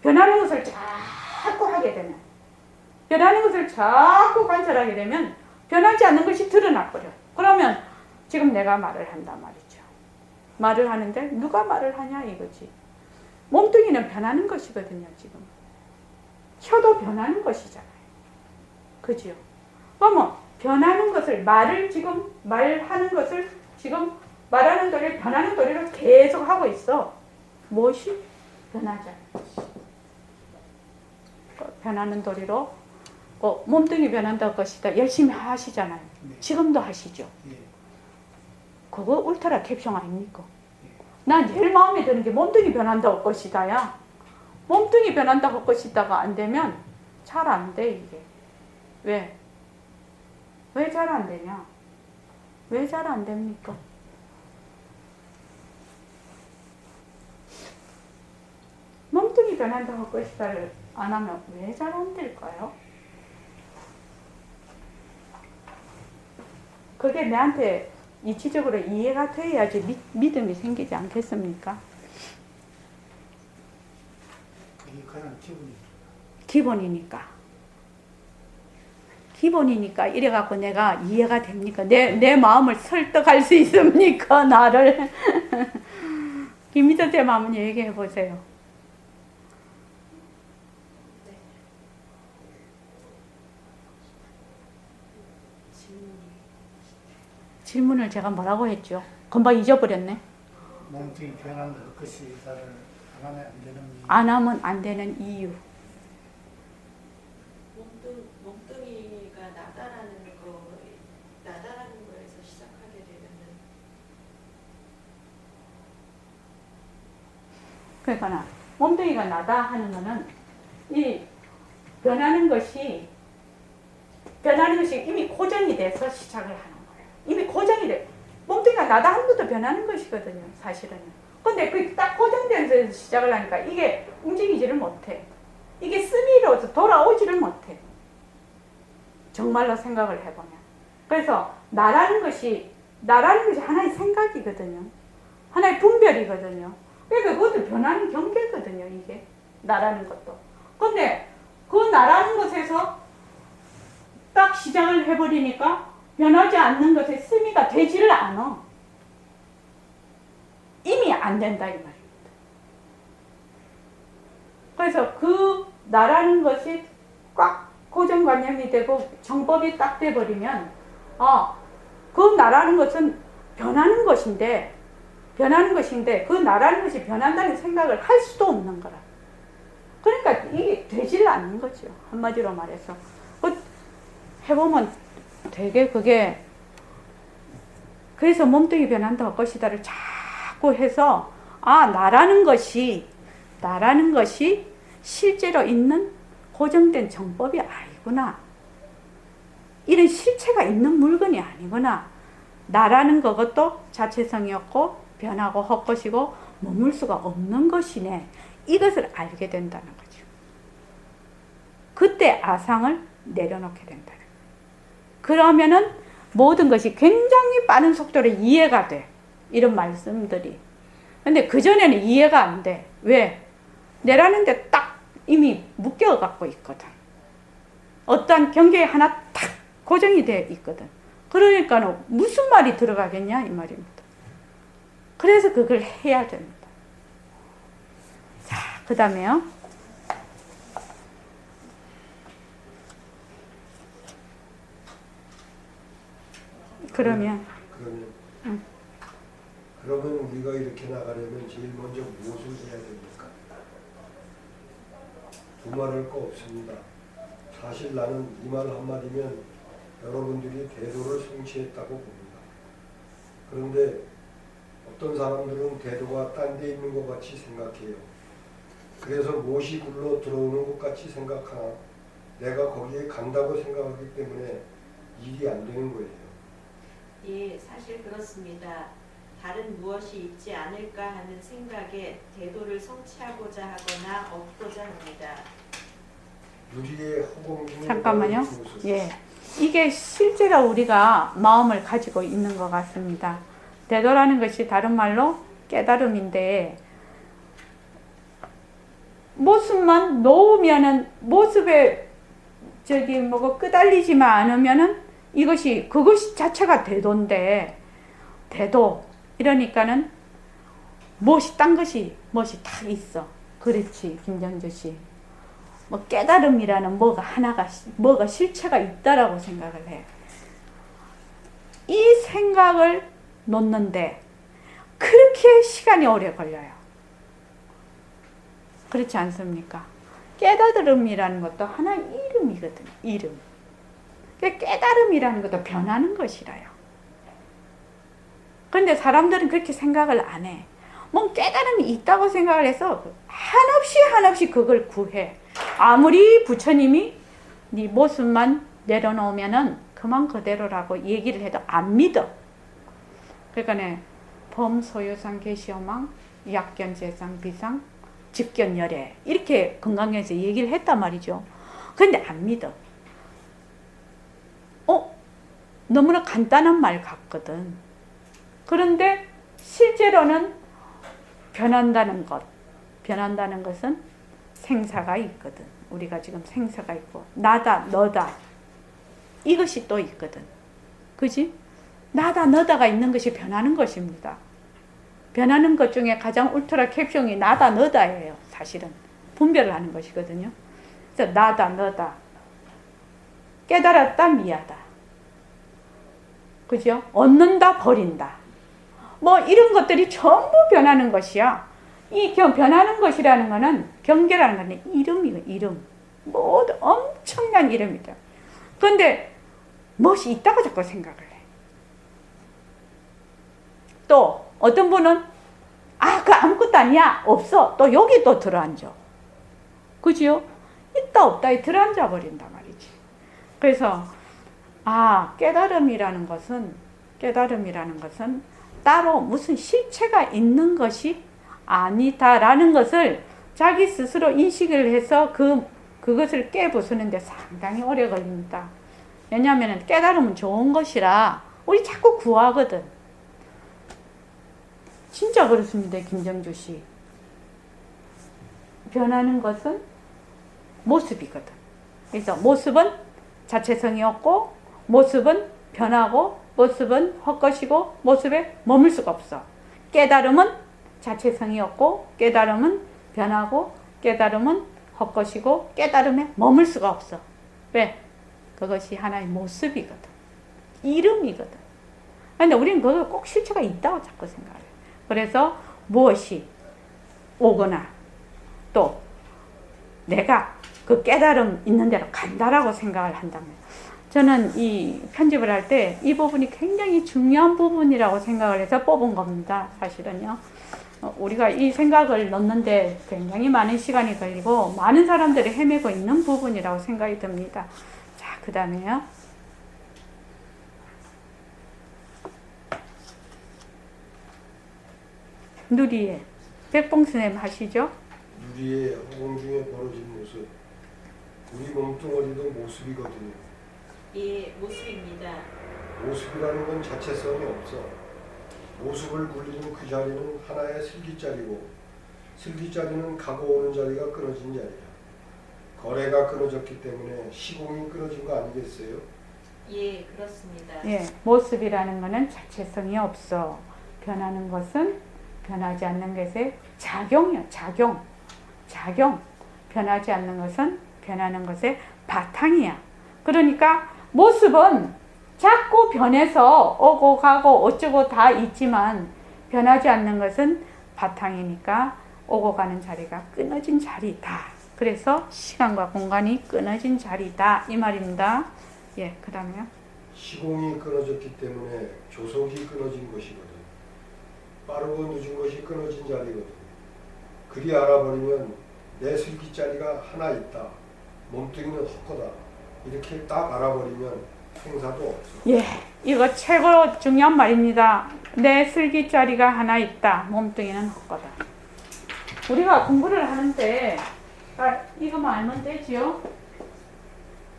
변하는 것을 자꾸 하게 되면, 변하는 것을 자꾸 관찰하게 되면 변하지 않는 것이 드러나 버려. 그러면 지금 내가 말을 한단 말이죠. 말을 하는데 누가 말을 하냐 이거지. 몸뚱이는 변하는 것이거든요. 지금 혀도 변하는 것이잖아요. 그죠? 그러면 변하는 것을 지금 말하는 것을 지금 말하는 도리를 변하는 도리를 계속 하고 있어. 무엇이? 변하지 않는 것이. 변하는 도리로 몸뚱이 변한다고 것이다. 열심히 하시잖아요. 네. 지금도 하시죠. 예. 그거 울트라 캡숑 아닙니까? 난 제일 마음에 드는 게 몸뚱이 변한다고 것이다야. 몸뚱이 변한다고 것이다가 안 되면 잘 안 돼, 이게. 왜? 왜 잘 안 되냐? 왜 잘 안 됩니까? 몸뚱이 변한다고 것이다를 안 하면 왜 잘 안 될까요? 그게 내한테 이치적으로 이해가 돼야지 믿음이 생기지 않겠습니까? 그게 가장 기본이니까. 기본이니까 이래갖고 내가 이해가 됩니까? 내 마음을 설득할 수 있습니까? 나를. 김미자 제 마음은 얘기해 보세요. 질문을 제가 뭐라고 했죠? 금방 잊어버렸네. 몸뚱이 변하는 것이 나를 안 하면 안 되는 이유. 안 하면 안 되는 이유. 몸뚱이가 나다라는 거에서 시작하게 되면은 그러니까 몸뚱이가 나다 하는 거는 이 변하는 것이 이미 고정이 돼서 시작을 하는 거예요. 이미 고정이 돼. 몸뚱이가 나다 하는 것도 변하는 것이거든요, 사실은. 근데 그 딱 고정된 데서 시작을 하니까 이게 움직이지를 못해. 이게 스미로 돌아오지를 못해. 정말로 생각을 해보면. 그래서 나라는 것이 하나의 생각이거든요. 하나의 분별이거든요. 그러니까 그것도 변하는 경계거든요, 이게. 나라는 것도. 근데 그 나라는 것에서 딱 시작을 해버리니까 변하지 않는 것에 스미가 되지를 않아. 이미 안 된다 이 말입니다. 그래서 그 나라는 것이 꽉 고정관념이 되고 정법이 딱 돼버리면 그 나라는 것은 변하는 것인데 그 나라는 것이 변한다는 생각을 할 수도 없는 거라. 그러니까 이게 되질 않는 거죠. 한마디로 말해서. 해보면 되게 그게 그래서 몸뚱이 변한다고 것이다를 자꾸 해서 나라는 것이 실제로 있는 고정된 정법이 아니구나. 이런 실체가 있는 물건이 아니구나. 나라는 그것도 자체성이 없고 변하고 헛것이고 머물 수가 없는 것이네. 이것을 알게 된다는 거죠. 그때 아상을 내려놓게 된다. 그러면은 모든 것이 굉장히 빠른 속도로 이해가 돼. 이런 말씀들이. 근데 그전에는 이해가 안 돼. 왜? 내라는 데 딱 이미 묶여 갖고 있거든. 어떠한 경계에 하나 딱 고정이 되어 있거든. 그러니까 무슨 말이 들어가겠냐 이 말입니다. 그래서 그걸 해야 됩니다. 자, 그 다음에요. 그러면 그러면 우리가 이렇게 나가려면 제일 먼저 무엇을 해야 됩니까? 두말할 거 없습니다. 사실 나는 이 말 한마디면 여러분들이 대도를 성취했다고 봅니다. 그런데 어떤 사람들은 대도가 딴 데 있는 것 같이 생각해요. 그래서 못이 굴러 들어오는 것 같이 생각하나 내가 거기에 간다고 생각하기 때문에 일이 안 되는 거예요. 예, 사실 그렇습니다. 다른 무엇이 있지 않을까 하는 생각에 대도를 성취하고자 하거나 얻고자 합니다. 유리의 허공 중에 잠깐만요. 무엇을 예, 이게 실제로 우리가 마음을 가지고 있는 것 같습니다. 대도라는 것이 다른 말로 깨달음인데 모습만 놓으면은 모습에 끄달리지만 않으면은 그것이 자체가 대도인데 대도 이러니까는 무엇이 딴 것이 무엇이 다 있어. 그렇지 김정주 씨. 뭐 깨달음이라는 뭐가 실체가 있다라고 생각을 해. 이 생각을 놓는데 그렇게 시간이 오래 걸려요. 그렇지 않습니까? 깨달음이라는 것도 하나의 이름이거든요. 이름. 깨달음이라는 것도 변하는 것이라요. 그런데 사람들은 그렇게 생각을 안 해. 뭐 깨달음이 있다고 생각을 해서 한없이 그걸 구해. 아무리 부처님이 네 모습만 내려놓으면은 그만 그대로라고 얘기를 해도 안 믿어. 그러니까 범소유상 계시오망 약견재상 비상 직견열애 이렇게 건강에서 얘기를 했단 말이죠. 그런데 안 믿어. 너무나 간단한 말 같거든. 그런데 실제로는 변한다는 것은 생사가 있거든. 우리가 지금 생사가 있고 나다 너다 이것이 또 있거든. 그지? 나다 너다가 있는 것이 변하는 것입니다. 변하는 것 중에 가장 울트라 캡숑이 나다 너다예요. 사실은 분별을 하는 것이거든요. 그래서 나다 너다 깨달았다 미하다 그죠? 얻는다 버린다 뭐 이런 것들이 전부 변하는 것이야. 이 변하는 것이라는 것은 경계라는 것은 이름이고 이름 모두 엄청난 이름이다. 그런데 무엇이 있다고 자꾸 생각을 해. 또 어떤 분은 그 아무것도 아니야 없어 또 여기 또 들어앉아. 그죠? 있다 없다에 들어앉아 버린단 말이지. 그래서 깨달음이라는 것은 따로 무슨 실체가 있는 것이 아니다라는 것을 자기 스스로 인식을 해서 그것을 깨부수는데 상당히 오래 걸립니다. 왜냐하면 깨달음은 좋은 것이라 우리 자꾸 구하거든. 진짜 그렇습니다. 김정주 씨. 변하는 것은 모습이거든. 그래서 모습은 자체성이 없고 모습은 변하고 모습은 헛것이고 모습에 머물 수가 없어. 깨달음은 자체성이 없고 깨달음은 변하고 깨달음은 헛것이고 깨달음에 머물 수가 없어. 왜? 그것이 하나의 모습이거든. 이름이거든. 그런데 우리는 그거 꼭 실체가 있다고 자꾸 생각해요. 그래서 무엇이 오거나 또 내가 그 깨달음 있는 대로 간다라고 생각을 한다면 저는 이 편집을 할 때 이 부분이 굉장히 중요한 부분이라고 생각을 해서 뽑은 겁니다. 사실은요. 우리가 이 생각을 넣는데 굉장히 많은 시간이 걸리고 많은 사람들이 헤매고 있는 부분이라고 생각이 듭니다. 자, 그 다음에요. 누리에 백봉스님 하시죠? 유리의 허공 중에 벌어진 모습. 우리 몸뚱어리도 모습이거든요. 예, 모습입니다. 모습이라는 건 자체성이 없어. 모습을 굴리는 그 자리는 하나의 슬기자리고 슬기자리는 가고 오는 자리가 끊어진 자리야. 거래가 끊어졌기 때문에 시공이 끊어진 거 아니겠어요? 예, 그렇습니다. 예, 모습이라는 것은 자체성이 없어. 변하는 것은 변하지 않는 것의 작용이요. 작용. 변하지 않는 것은 변하는 것의 바탕이야. 그러니까 모습은 자꾸 변해서 오고 가고 어쩌고 다 있지만 변하지 않는 것은 바탕이니까 오고 가는 자리가 끊어진 자리다. 그래서 시간과 공간이 끊어진 자리다. 이 말입니다. 예, 그 다음에요. 시공이 끊어졌기 때문에 조속이 끊어진 것이거든. 빠르고 늦은 것이 끊어진 자리거든. 그리 알아버리면 내 슬기자리가 하나 있다. 몸뚱이는 헛거다. 이렇게 딱 알아버리면 생사도 없어. 예, 이거 최고 중요한 말입니다. 내 슬기자리가 하나 있다. 몸뚱이는 헛거다. 우리가 공부를 하는데 이거만 알면 되지요.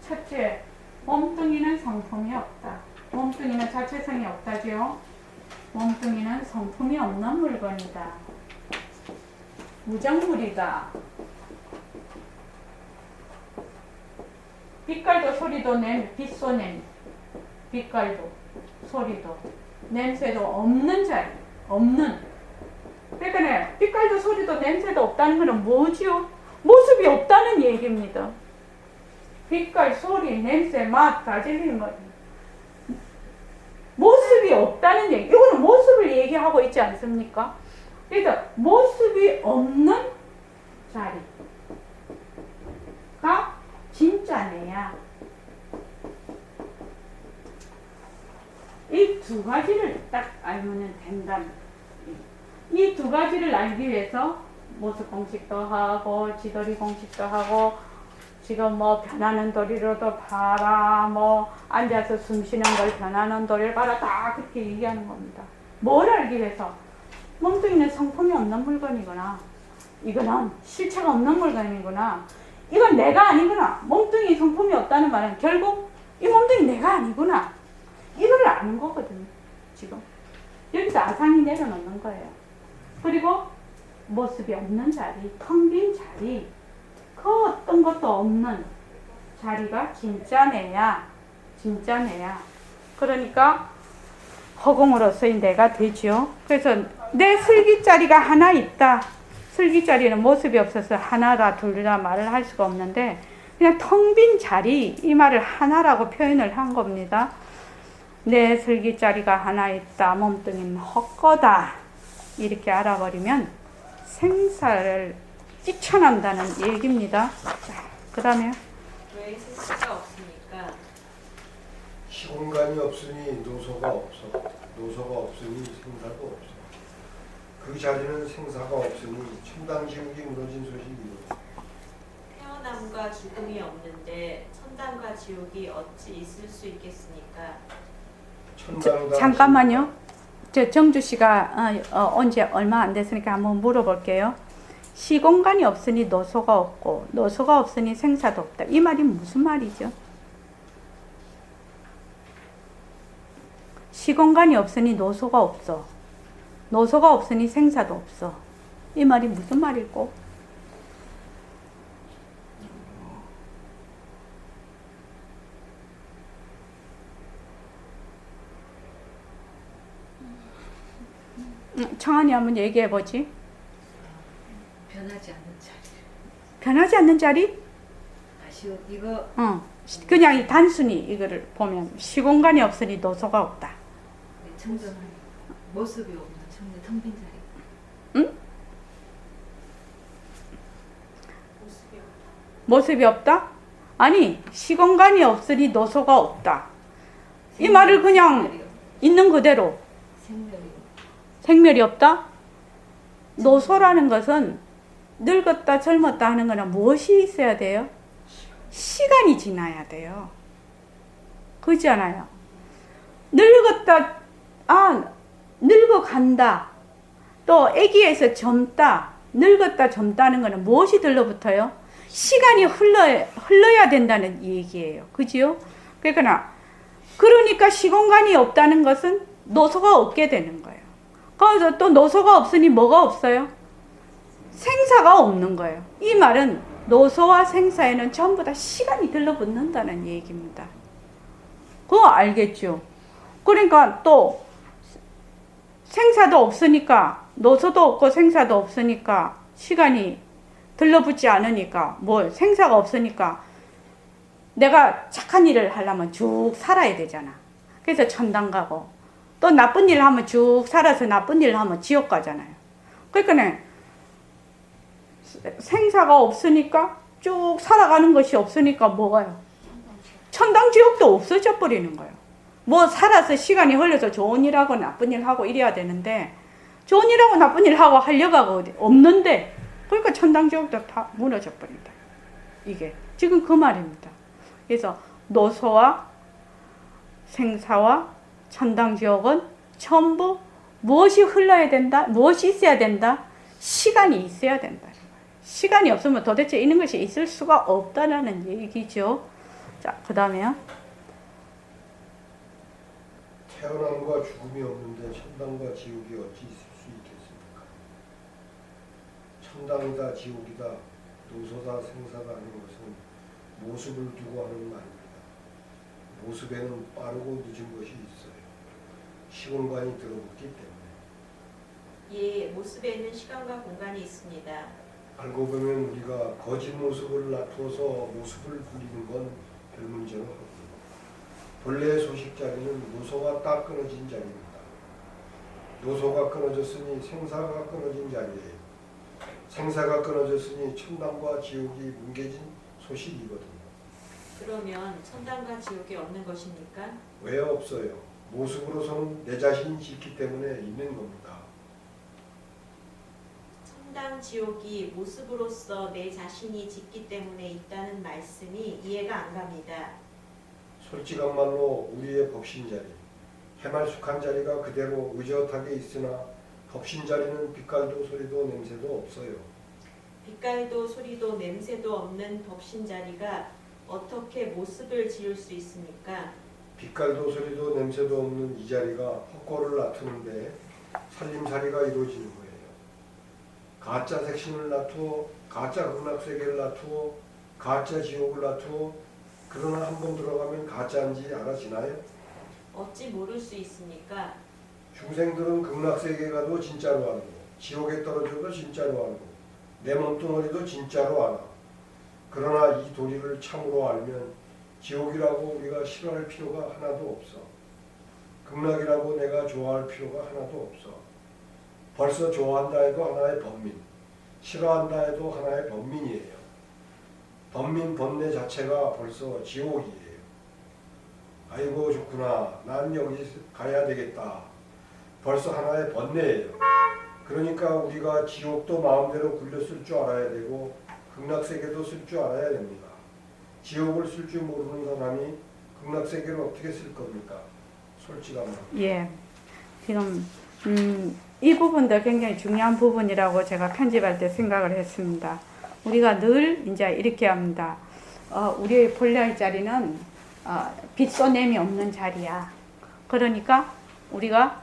첫째, 몸뚱이는 성품이 없다. 몸뚱이는 자체성이 없다지요. 몸뚱이는 성품이 없는 물건이다. 무정물이다. 빛깔도 소리도 빛소냄, 빛깔도 소리도 냄새도 없는 자리. 없는. 그러니까 빛깔도 소리도 냄새도 없다는 것은 뭐지요? 모습이 없다는 얘기입니다. 빛깔, 소리, 냄새, 맛 다 질리는 거예요. 모습이 없다는 얘기. 이거는 모습을 얘기하고 있지 않습니까? 그래서 모습이 없는 자리가 진짜 내야. 이 두 가지를 딱 알면 된다. 이 두 가지를 알기 위해서 모습 공식도 하고 지도리 공식도 하고 지금 뭐 변하는 도리로도 봐라, 뭐 앉아서 숨 쉬는 걸 변하는 도리를 봐라, 다 그렇게 얘기하는 겁니다. 뭘 알기 위해서? 몸뚱이는 성품이 없는 물건이구나. 이거는 실체가 없는 물건이구나. 이건 내가 아니구나. 몸뚱이 성품이 없다는 말은 결국 이 몸뚱이 내가 아니구나. 이걸 아는 거거든요. 지금 여기서 아상이 내려놓는 거예요. 그리고 모습이 없는 자리, 텅 빈 자리, 그 어떤 것도 없는 자리가 진짜 내야. 그러니까 허공으로서의 내가 되지요. 그래서 내 슬기자리가 하나 있다. 슬기자리는 모습이 없어서 하나라 둘이라 말을 할 수가 없는데 그냥 텅 빈 자리, 이 말을 하나라고 표현을 한 겁니다. 내 슬기자리가 하나 있다. 몸뚱이는 헛거다. 이렇게 알아버리면 생사를 뛰쳐난다는 얘기입니다. 자, 그 다음에요. 왜 생사가 없습니까? 시공간이 없으니 노소가 없어. 노소가 없으니 생사도 없어. 그 자리는 생사가 없으니 천당지옥이 무너진 소식이고. 태어남과 죽음이 없는데 천당과 지옥이 어찌 있을 수 있겠습니까? 잠깐만요. 저 정주 씨가 언제 얼마 안 됐으니까 한번 물어볼게요. 시공간이 없으니 노소가 없고 노소가 없으니 생사도 없다. 이 말이 무슨 말이죠? 시공간이 없으니 노소가 없어. 노소가 없으니 생사도 없어. 이 말이 무슨 말일꼬? 청한이 한번 얘기해보지. 변하지 않는 자리. 변하지 않는 자리? 아쉬워. 이거 그냥 단순히 이거를 보면 시공간이 없으니 노소가 없다. 청정 모습이 없는 청정 텅빈 자리. 응? 모습이 없다. 모습이 없다? 아니, 시공간이 없으니 노소가 없다. 이 말을 그냥 생멸이요. 있는 그대로 생멸이. 생멸이 없다? 노소라는 것은 늙었다 젊었다 하는 거는 무엇이 있어야 돼요? 시간이 지나야 돼요. 그렇지 않아요? 늙었다, 늙어간다. 또 애기에서 젊다, 늙었다 젊다는 거는 무엇이 들러붙어요? 시간이 흘러야 된다는 얘기예요. 그지요? 그러니까 시공간이 없다는 것은 노소가 없게 되는 거예요. 그래서 또 노소가 없으니 뭐가 없어요? 생사가 없는 거예요. 이 말은 노소와 생사에는 전부 다 시간이 들러붙는다는 얘기입니다. 그거 알겠죠? 그러니까 또 생사도 없으니까, 노소도 없고 생사도 없으니까, 시간이 들러붙지 않으니까, 뭐 생사가 없으니까 내가 착한 일을 하려면 쭉 살아야 되잖아. 그래서 천당 가고, 또 나쁜 일을 하면 쭉 살아서 나쁜 일을 하면 지옥 가잖아요. 그러니까 생사가 없으니까, 쭉 살아가는 것이 없으니까 뭐가요? 천당 지옥도 없어져 버리는 거예요. 뭐 살아서 시간이 흘러서 좋은 일하고 나쁜 일하고 이래야 되는데, 좋은 일하고 나쁜 일하고 하려고 하고 없는데, 그러니까 천당 지옥도 다 무너져 버린다. 이게 지금 그 말입니다. 그래서 노소와 생사와 천당 지옥은 전부 무엇이 흘러야 된다? 무엇이 있어야 된다? 시간이 있어야 된다. 시간이 없으면 도대체 이런 것이 있을 수가 없다는 얘기죠. 자, 그 다음에요. 태어남과 죽음이 없는데 천당과 지옥이 어찌 있을 수 있겠습니까? 천당이다 지옥이다 노소다 생사다 하는 것은 모습을 두고 하는 말입니다. 모습에는 빠르고 늦은 것이 있어요. 시공간이 들어붙기 때문에. 예, 모습에는 시간과 공간이 있습니다. 알고 보면 우리가 거짓 모습을 나타내서 모습을 부리는 건 별 문제는 없고, 본래의 소식자리는 노소가 딱 끊어진 자리입니다. 노소가 끊어졌으니 생사가 끊어진 자리예요. 생사가 끊어졌으니 천당과 지옥이 뭉개진 소식이거든요. 그러면 천당과 지옥이 없는 것입니까? 왜 없어요? 모습으로서는 내 자신이 있기 때문에 있는 겁니다. 천당 지옥이 모습으로서 내 자신이 짓기 때문에 있다는 말씀이 이해가 안 갑니다. 솔직한 말로 우리의 법신자리, 해말숙한 자리가 그대로 의젓하게 있으나 법신자리는 빛깔도 소리도 냄새도 없어요. 빛깔도 소리도 냄새도 없는 법신자리가 어떻게 모습을 지을 수 있습니까? 빛깔도 소리도 냄새도 없는 이 자리가 헛골을 낳트는데 살림살이가 이루어지는 거예요. 가짜 색신을 낳투어 가짜 극락세계를 낳투어 가짜 지옥을 낳투어 그러나 한 번 들어가면 가짜인지 알아지나요? 어찌 모를 수 있습니까? 중생들은 극락세계 가도 진짜로 알고 지옥에 떨어져도 진짜로 알고 내 몸뚱어리도 진짜로 알아. 그러나 이 도리를 참으로 알면 지옥이라고 우리가 싫어할 필요가 하나도 없어. 극락이라고 내가 좋아할 필요가 하나도 없어. 벌써 좋아한다 해도 하나의 범민, 싫어한다 해도 하나의 범민이에요. 범민 번뇌 자체가 벌써 지옥이에요. 아이고 좋구나, 난 여기 가야 되겠다. 벌써 하나의 번뇌예요. 그러니까 우리가 지옥도 마음대로 굴려 쓸 줄 알아야 되고 극락세계도 쓸 줄 알아야 됩니다. 지옥을 쓸 줄 모르는 사람이 극락세계를 어떻게 쓸 겁니까? 솔직한 말. 예. 지금 이 부분도 굉장히 중요한 부분이라고 제가 편집할 때 생각을 했습니다. 우리가 늘 이제 이렇게 합니다. 우리의 본래의 자리는 빛소냄이 없는 자리야. 그러니까 우리가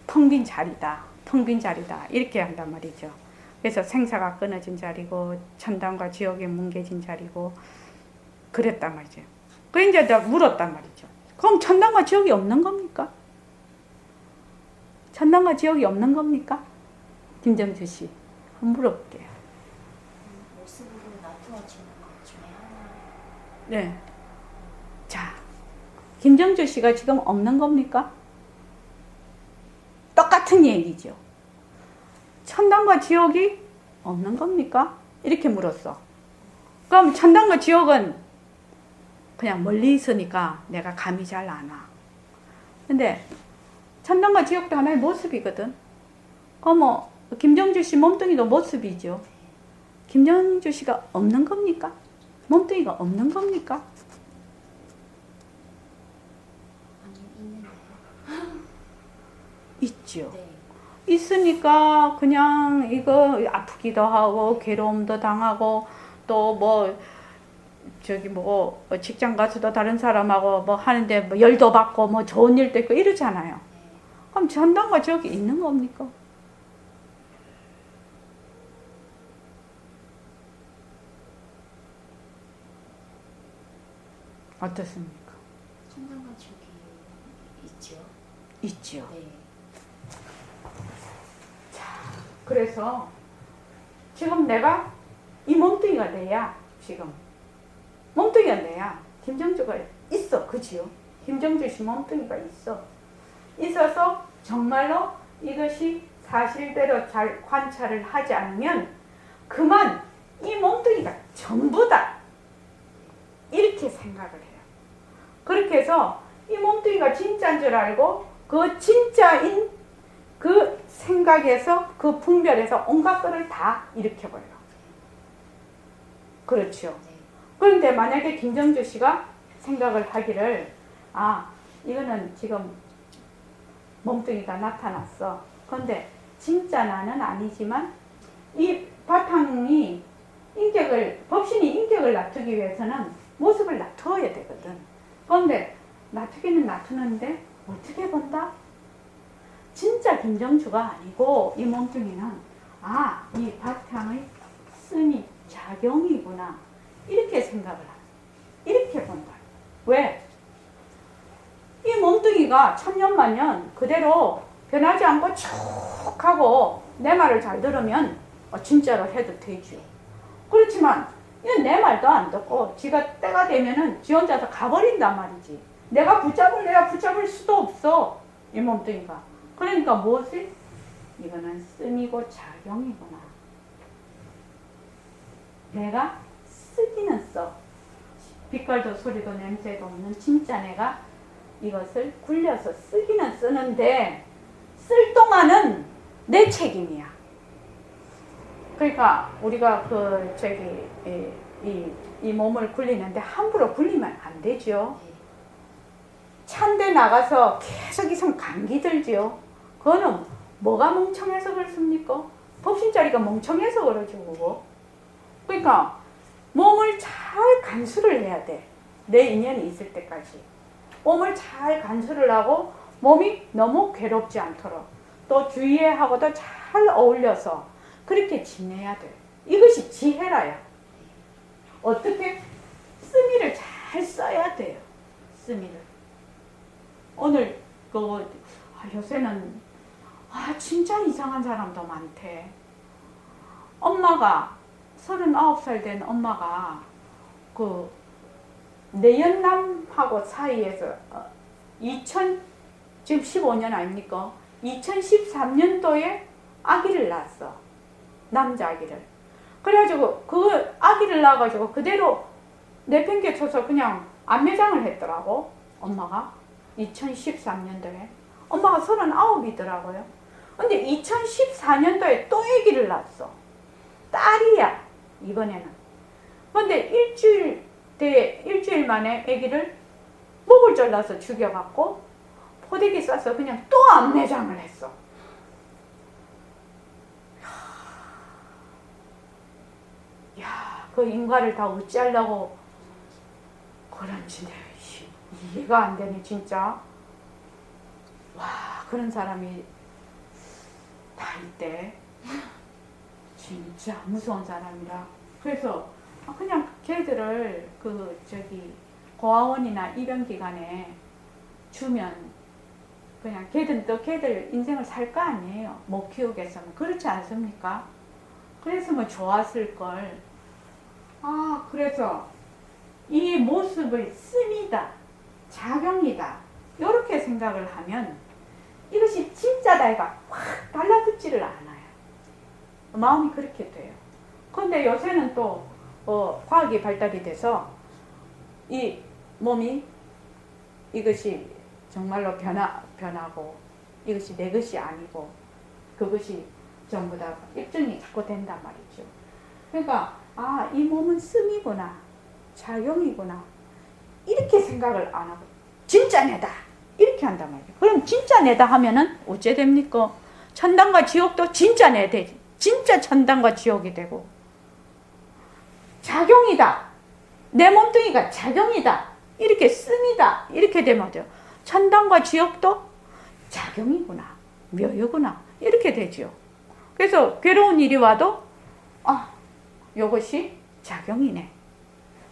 텅 빈 자리다. 텅 빈 자리다. 이렇게 한단 말이죠. 그래서 생사가 끊어진 자리고 천당과 지옥이 뭉개진 자리고 그랬단 말이죠. 그 이제 내가 물었단 말이죠. 그럼 천당과 지옥이 없는 겁니까? 천당과 지옥이 없는 겁니까? 김정주 씨, 한번 물어볼게요. 모습으로 나타나지는 것 중에 하나. 네. 자, 김정주 씨가 지금 없는 겁니까? 똑같은 얘기죠. 천당과 지옥이 없는 겁니까? 이렇게 물었어. 그럼 천당과 지옥은 그냥 멀리 있으니까 내가 감이 잘 안 와. 근데 천당과 지옥도 하나의 모습이거든. 그럼 김정주 씨 몸뚱이도 모습이죠. 김정주 씨가 없는 겁니까? 몸뚱이가 없는 겁니까? 아니, 있는데요. 있죠. 네. 있으니까 그냥 이거 아프기도 하고 괴로움도 당하고 또 뭐 저기 뭐 직장 가서도 다른 사람하고 뭐 하는데 뭐 열도 받고 뭐 좋은 일도 있고 이러잖아요. 그럼 천당과 지옥이 있는 겁니까? 어떻습니까? 천당과 지옥이 있죠. 있지요. 네. 그래서 지금 내가 이 몸뚱이가 내야 지금 몸뚱이가 내야 김정주가 있어. 그지요? 김정주 씨 몸뚱이가 있어서 정말로 이것이 사실대로 잘 관찰을 하지 않으면 그만 이 몸뚱이가 전부다 이렇게 생각을 해요. 그렇게 해서 이 몸뚱이가 진짜인 줄 알고 그 진짜인 그 생각에서 그 분별에서 온갖 것을 다 일으켜버려요. 그렇죠. 네. 그런데 만약에 김정주 씨가 생각을 하기를 이거는 지금 몸뚱이가 나타났어. 그런데 진짜 나는 아니지만 이 바탕이 법신이 인격을 놔두기 위해서는 모습을 놔두어야 되거든. 그런데 놔두기는 놔두는데 어떻게 본다? 진짜 김정주가 아니고 이 몸뚱이는 이 바탕의 스미 작용이구나 이렇게 생각을 하죠. 이렇게 본다. 왜? 이 몸뚱이가 천년만년 그대로 변하지 않고 쭉 하고 내 말을 잘 들으면 진짜로 해도 되지. 그렇지만 이건 내 말도 안 듣고 지가 때가 되면은 지 혼자서 가버린단 말이지. 내가 붙잡을 수도 없어. 이 몸뚱이가. 그러니까 무엇이? 이거는 씀이고 작용이구나. 내가 쓰기는 써. 빛깔도 소리도 냄새도 없는 진짜 내가 이것을 굴려서 쓰기는 쓰는데 쓸 동안은 내 책임이야. 그러니까 우리가 이 몸을 굴리는데 함부로 굴리면 안 되죠. 찬데 나가서 계속 이상 감기 들지요. 그거는 뭐가 멍청해서 그렇습니까? 법신자리가 멍청해서 그러죠. 그거. 그러니까 몸을 잘 간수를 해야 돼. 내 인연이 있을 때까지. 몸을 잘 간수를 하고 몸이 너무 괴롭지 않도록 또 주위에 하고도 잘 어울려서 그렇게 지내야 돼. 이것이 지혜라야. 어떻게? 스미를 잘 써야 돼요. 스미를. 오늘 요새는 진짜 이상한 사람도 많대. 엄마가 39살 된 엄마가 내연남하고 사이에서 지금 15년 아닙니까? 2013년도에 아기를 낳았어. 남자 아기를. 그래가지고 그 아기를 낳아가지고 그대로 내팽개쳐서 그냥 안매장을 했더라고. 엄마가 2013년도에. 엄마가 39이더라고요. 근데 2014년도에 또 아기를 낳았어. 딸이야. 이번에는. 근데 일주일 만에 아기를 목을 잘라서 죽여갖고 포대기 싸서 그냥 또 안매장을 했어. 그 인과를 다 어찌하려고 그런지 이해가 안 되네 진짜. 그런 사람이 다 있대. 진짜 무서운 사람이라. 그래서 그냥 걔들을 고아원이나 입양기관에 주면 그냥 걔들 인생을 살 거 아니에요. 못 키우겠으면. 그렇지 않습니까? 그랬으면 좋았을걸. 그래서 이 모습을 씀이다, 작용이다 이렇게 생각을 하면 이것이 진짜다가 확 달라붙지를 않아요. 마음이 그렇게 돼요. 그런데 요새는 또 과학이 발달이 돼서 이 몸이 이것이 정말로 변하고 이것이 내 것이 아니고 그것이 전부 다 입증이 자꾸 된단 말이죠. 그러니까 이 몸은 씀이구나, 작용이구나 이렇게 생각을 안 하고 진짜 내다 이렇게 한단 말이에요. 그럼 진짜 내다 하면은 어째 됩니까? 천당과 지옥도 진짜 내 되지. 진짜 천당과 지옥이 되고 작용이다. 내 몸뚱이가 작용이다. 이렇게 씀이다. 이렇게 되면 천당과 지옥도 작용이구나. 묘유구나. 이렇게 되죠. 그래서 괴로운 일이 와도 요것이 작용이네.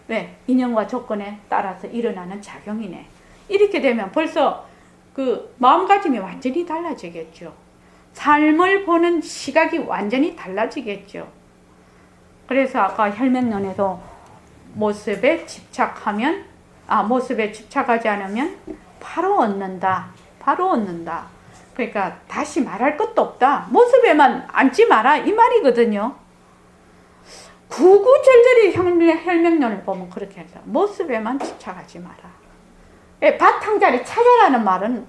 왜? 인연과 조건에 따라서 일어나는 작용이네. 이렇게 되면 벌써 그 마음가짐이 완전히 달라지겠죠. 삶을 보는 시각이 완전히 달라지겠죠. 그래서 아까 혈맹론에도 모습에 집착하지 않으면 바로 얻는다. 바로 얻는다. 그러니까 다시 말할 것도 없다. 모습에만 앉지 마라. 이 말이거든요. 구구절절히 혈맹론을 보면 그렇게 해서 모습에만 집착하지 마라. 바탕자리 찾아라는 말은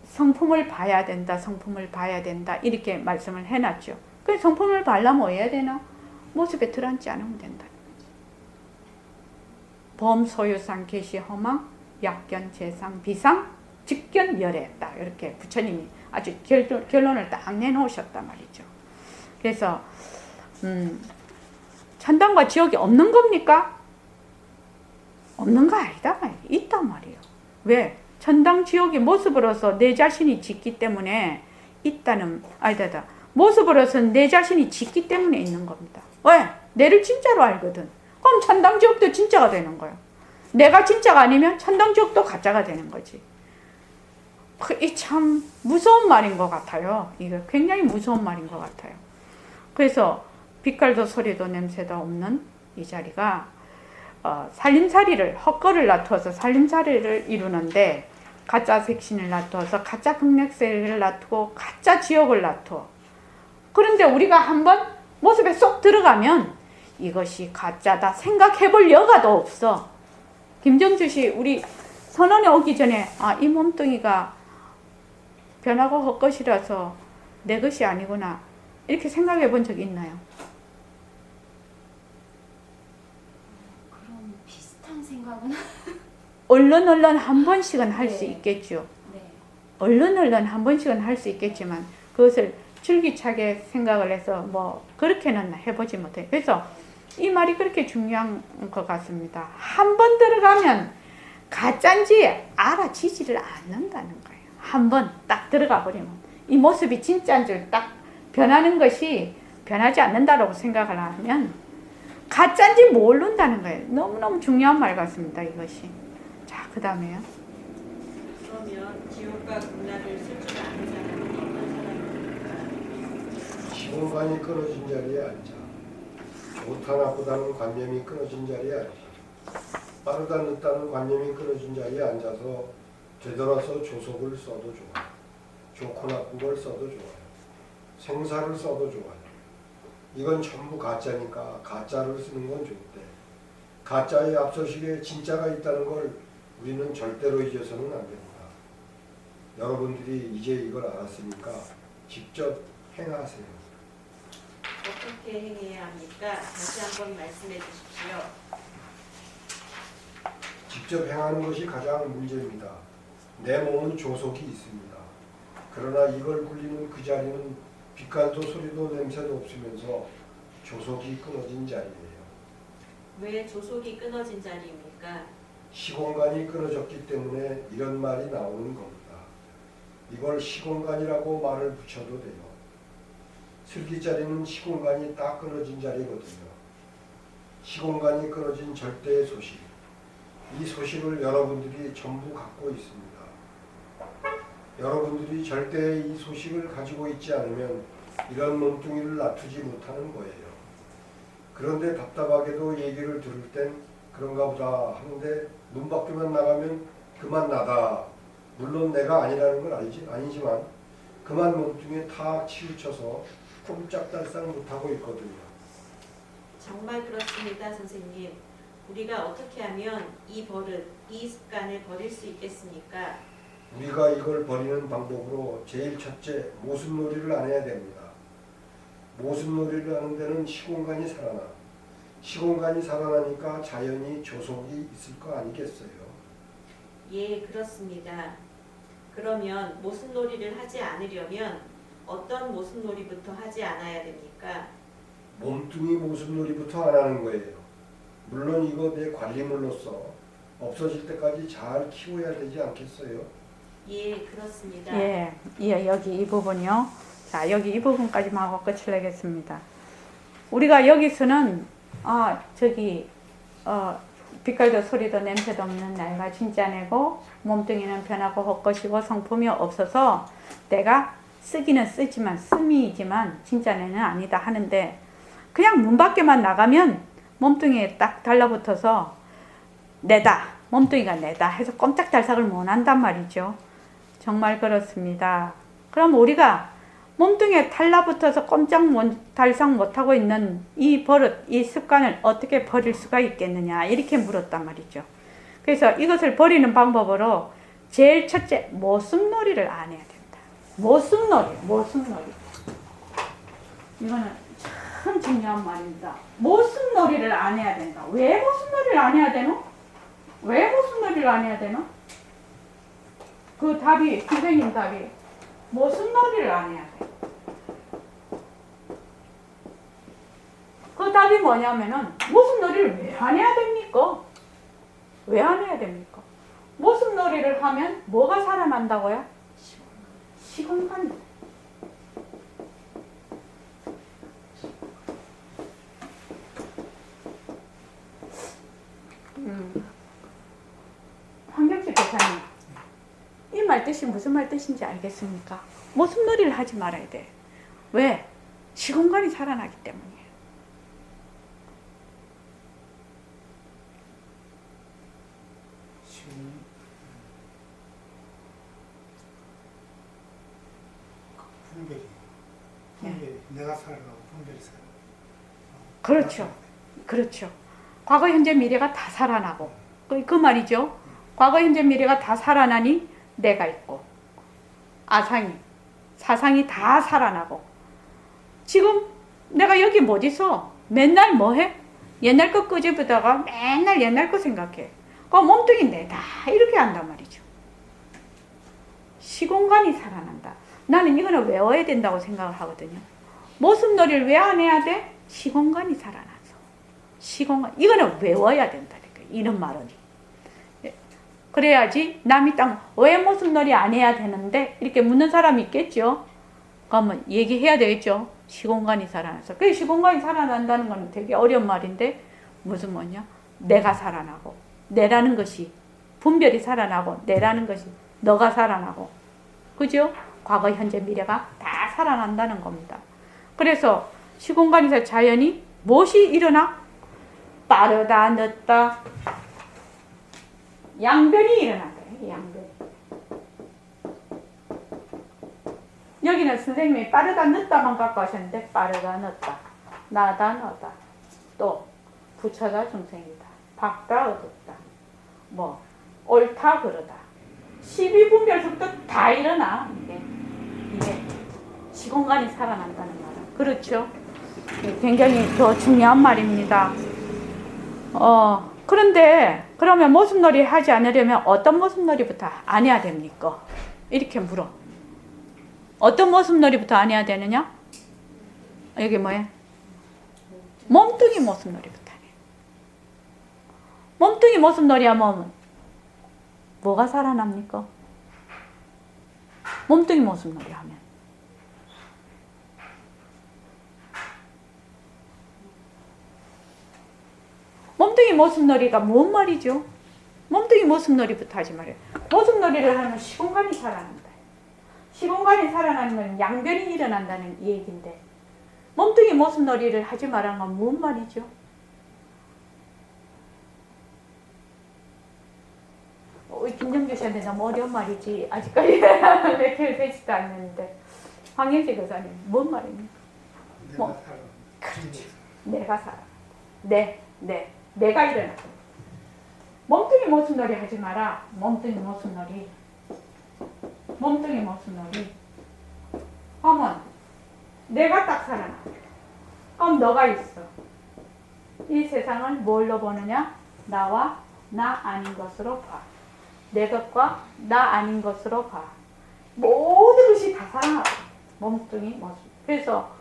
성품을 봐야 된다. 성품을 봐야 된다. 이렇게 말씀을 해놨죠. 그 성품을 봐려면 뭐 해야 되나? 모습에 들어앉지 않으면 된다. 범, 소유상, 계시, 허망, 약견, 재상, 비상, 직견, 열애다. 이렇게 부처님이 아주 결론을 딱 내놓으셨단 말이죠. 그래서 천당과 지옥이 없는 겁니까? 없는 거 아니다. 있단 말이에요. 왜? 천당, 지옥이 모습으로서 내 자신이 짓기 때문에 있다는, 아니다. 모습으로서 내 자신이 짓기 때문에 있는 겁니다. 왜? 내를 진짜로 알거든. 그럼 천당, 지옥도 진짜가 되는 거예요. 내가 진짜가 아니면 천당, 지옥도 가짜가 되는 거지. 이 참 무서운 말인 것 같아요. 이거 굉장히 무서운 말인 것 같아요. 그래서 빛깔도 소리도 냄새도 없는 이 자리가 살림살이를 헛거를 놔두어서 살림살이를 이루는데 가짜 색신을 놔두어서 가짜 극락세를 놔두고 가짜 지옥을 놔두어. 그런데 우리가 한번 모습에 쏙 들어가면 이것이 가짜다 생각해볼 여가도 없어. 김정주 씨 우리 선언에 오기 전에 이 몸뚱이가 변하고 헛것이라서 내 것이 아니구나 이렇게 생각해 본 적 있나요? 그런 비슷한 생각은 얼른 한 번씩은 할 수 네. 있겠죠. 네. 얼른 한 번씩은 할 수 있겠지만 그것을 줄기차게 생각을 해서 뭐 그렇게는 해보지 못해요. 그래서 이 말이 그렇게 중요한 것 같습니다. 한 번 들어가면 가짜인지 알아지지를 않는다는 거예요. 한 번 딱 들어가 버리면 이 모습이 진짜인 줄 딱 변하는 것이 변하지 않는다라고 생각을 하면 가짜인지 모른다는 거예요. 너무너무 중요한 말 같습니다. 이것이. 자, 그 다음에요. 그러면 지옥과 극락을 쓸 줄 아는 사람은 어떤 사람입니까? 시공간이 끊어진 자리에 앉아 좋다 나쁘다는 관념이 끊어진 자리에 앉아 빠르다 늦다는 관념이 끊어진 자리에 앉아서 되돌아서 조속을 써도 좋아요. 좋고 나쁜 걸 써도 좋아요. 생사를 써도 좋아요. 이건 전부 가짜니까 가짜를 쓰는 건 좋대. 가짜의 앞서시기에 진짜가 있다는 걸 우리는 절대로 잊어서는 안 됩니다. 여러분들이 이제 이걸 알았으니까 직접 행하세요. 어떻게 행해야 합니까? 다시 한번 말씀해 주십시오. 직접 행하는 것이 가장 문제입니다. 내 몸은 조속이 있습니다. 그러나 이걸 굴리는 그 자리는 빛깔도 소리도 냄새도 없으면서 조속이 끊어진 자리예요. 왜 조속이 끊어진 자리입니까? 시공간이 끊어졌기 때문에 이런 말이 나오는 겁니다. 이걸 시공간이라고 말을 붙여도 돼요. 슬기자리는 시공간이 딱 끊어진 자리거든요. 시공간이 끊어진 절대의 소식. 이 소식을 여러분들이 전부 갖고 있습니다. 여러분들이 절대의 이 소식을 가지고 있지 않으면 이런 몸뚱이를 놔두지 못하는 거예요. 그런데 답답하게도 얘기를 들을 땐 그런가 보다 하는데 문 밖에만 나가면 그만 나다. 물론 내가 아니라는 건 아니지만 그만 몸뚱이에 탁 치우쳐서 꼼짝달싹 못하고 있거든요. 정말 그렇습니다, 선생님. 우리가 어떻게 하면 이 버릇, 이 습관을 버릴 수 있겠습니까? 우리가 이걸 버리는 방법으로 제일 첫째, 모순놀이를 안 해야 됩니다. 모순놀이를 하는 데는 시공간이 살아나. 시공간이 살아나니까 자연히 조속이 있을 거 아니겠어요? 예, 그렇습니다. 그러면 모순놀이를 하지 않으려면 어떤 모순놀이부터 하지 않아야 됩니까? 몸뚱이 모순놀이부터 안 하는 거예요. 물론 이거 내 관리물로서 없어질 때까지 잘 키워야 되지 않겠어요? 예, 그렇습니다. 예, 여기 이 부분이요. 자, 여기 이 부분까지만 하고 끝을 내겠습니다. 우리가 여기서는 저기 빛깔도 소리도 냄새도 없는 내가 진짜 내고 몸뚱이는 변하고 헛것이고 성품이 없어서 내가 쓰기는 쓰지만 스미이지만 진짜 내는 아니다 하는데 그냥 문 밖에만 나가면 몸뚱이에 딱 달라붙어서 내다 몸뚱이가 내다 해서 꼼짝달싹을 못 한단 말이죠. 정말 그렇습니다. 그럼 우리가 몸뚱이에 달라붙어서 꼼짝달싹 못하고 있는 이 버릇, 이 습관을 어떻게 버릴 수가 있겠느냐 이렇게 물었단 말이죠. 그래서 이것을 버리는 방법으로 제일 첫째 모습놀이를 안 해야 된다. 모습놀이. 이거는 참 중요한 말입니다. 모습놀이를 안 해야 된다. 왜 모습놀이를 안 해야 되노? 왜 모습놀이를 안 해야 되노? 그 답이, 선생님 답이 모습놀이를 안 해야 돼. 그 답이 뭐냐면은 모습놀이를 왜 안 해야 됩니까? 왜 안 해야 됩니까? 모습놀이를 하면 뭐가 살아난다고요? 시공간이. 황경식 교사님, 이 말 뜻이 무슨 말 뜻인지 알겠습니까? 모습놀이를 하지 말아야 돼. 왜? 시공간이 살아나기 때문이에요. 분별이 내가 살아가고 분별이 살아. 그렇죠. 그렇죠. 과거, 현재, 미래가 다 살아나고 그 말이죠. 과거, 현재, 미래가 다 살아나니 내가 있고 아상이, 사상이 다 살아나고 지금 내가 여기 못 있어. 맨날 뭐 해? 옛날 거 끄집어다가 맨날 옛날 거 생각해. 그럼 몸뚱이 내다 이렇게 한단 말이죠. 시공간이 살아난다. 나는 이거는 외워야 된다고 생각을 하거든요. 모습놀이를 왜 안 해야 돼? 시공간이 살아나서. 시공간, 이거는 외워야 된다니까, 이런 말은. 그래야지 남이 딱 왜 모습놀이 안 해야 되는데 이렇게 묻는 사람이 있겠죠. 그러면 얘기해야 되겠죠. 시공간이 살아나서. 그 시공간이 살아난다는 건 되게 어려운 말인데 무슨 뭐냐? 내가 살아나고 내라는 것이 분별이 살아나고 내라는 것이 너가 살아나고 그죠? 과거, 현재, 미래가 다 살아난다는 겁니다. 그래서 시공간에서 자연히 무엇이 일어나? 빠르다, 늦다, 양변이 일어난다. 양변. 여기는 선생님이 빠르다, 늦다만 갖고 하셨는데 빠르다, 늦다, 나다, 너다, 또 부처다, 중생이다, 밝다, 어둡다, 뭐 옳다, 그르다. 12분별속도 다 일어나. 이게 시공간이 살아난다는 말은 그렇죠. 굉장히 더 중요한 말입니다. 그런데 그러면 모습놀이 하지 않으려면 어떤 모습놀이부터 안 해야 됩니까? 이렇게 물어. 어떤 모습놀이부터 안 해야 되느냐? 여기 뭐야? 몸뚱이 모습놀이부터 안 해. 몸뚱이 모습놀이 하면 뭐가 살아납니까? 몸뚱이 모습놀이 하면. 몸뚱이 모습놀이가 뭔 말이죠? 몸뚱이 모습놀이부터 하지 말아요. 모습놀이를 하면 시공간이 살아난다. 시공간이 살아나는 건 양변이 일어난다는 얘기인데 몸뚱이 모습놀이를 하지 말라는 건 뭔 말이죠? 김정규 씨한테 너무 어려운 말이지 아직까지 맥혀를 되지도 않는데 황영식 교사님 뭔 말입니까? 내가 뭐? 살아. 그렇죠. 내가 살아. 내가 일어나. 몸뚱이 모습놀이 하지 마라. 몸뚱이 모습놀이. 하면 내가 딱 살아나. 그럼 너가 있어. 이 세상을 뭘로 보느냐? 나와 나 아닌 것으로 봐. 내 것과 나 아닌 것으로 봐. 모든 것이 다 살아나. 몸뚱이 모습. 그래서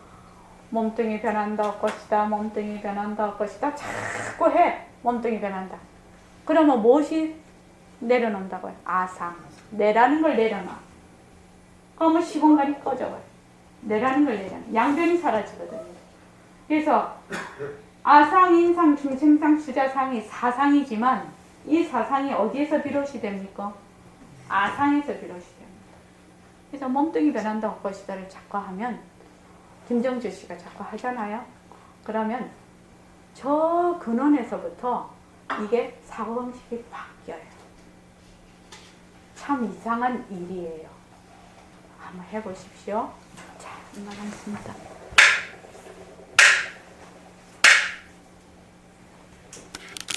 몸뚱이 변한다 것이다. 몸뚱이 변한다 것이다. 자꾸 해. 몸뚱이 변한다. 그러면 무엇이 내려놓는다고요? 아상. 내라는 걸 내려놔. 그러면 시공간이 꺼져버려. 내라는 걸 내려놔. 양변이 사라지거든요. 그래서 아상, 인상, 중생상, 수자상이 사상이지만 이 사상이 어디에서 비롯이 됩니까? 아상에서 비롯이 됩니다. 그래서 몸뚱이 변한다 헛것이다를 자꾸 하면 김정주 씨가 자꾸 하잖아요. 그러면 저 근원에서부터 이게 사고방식이 바뀌어요. 참 이상한 일이에요. 한번 해보십시오. 자, 이만하겠습니다.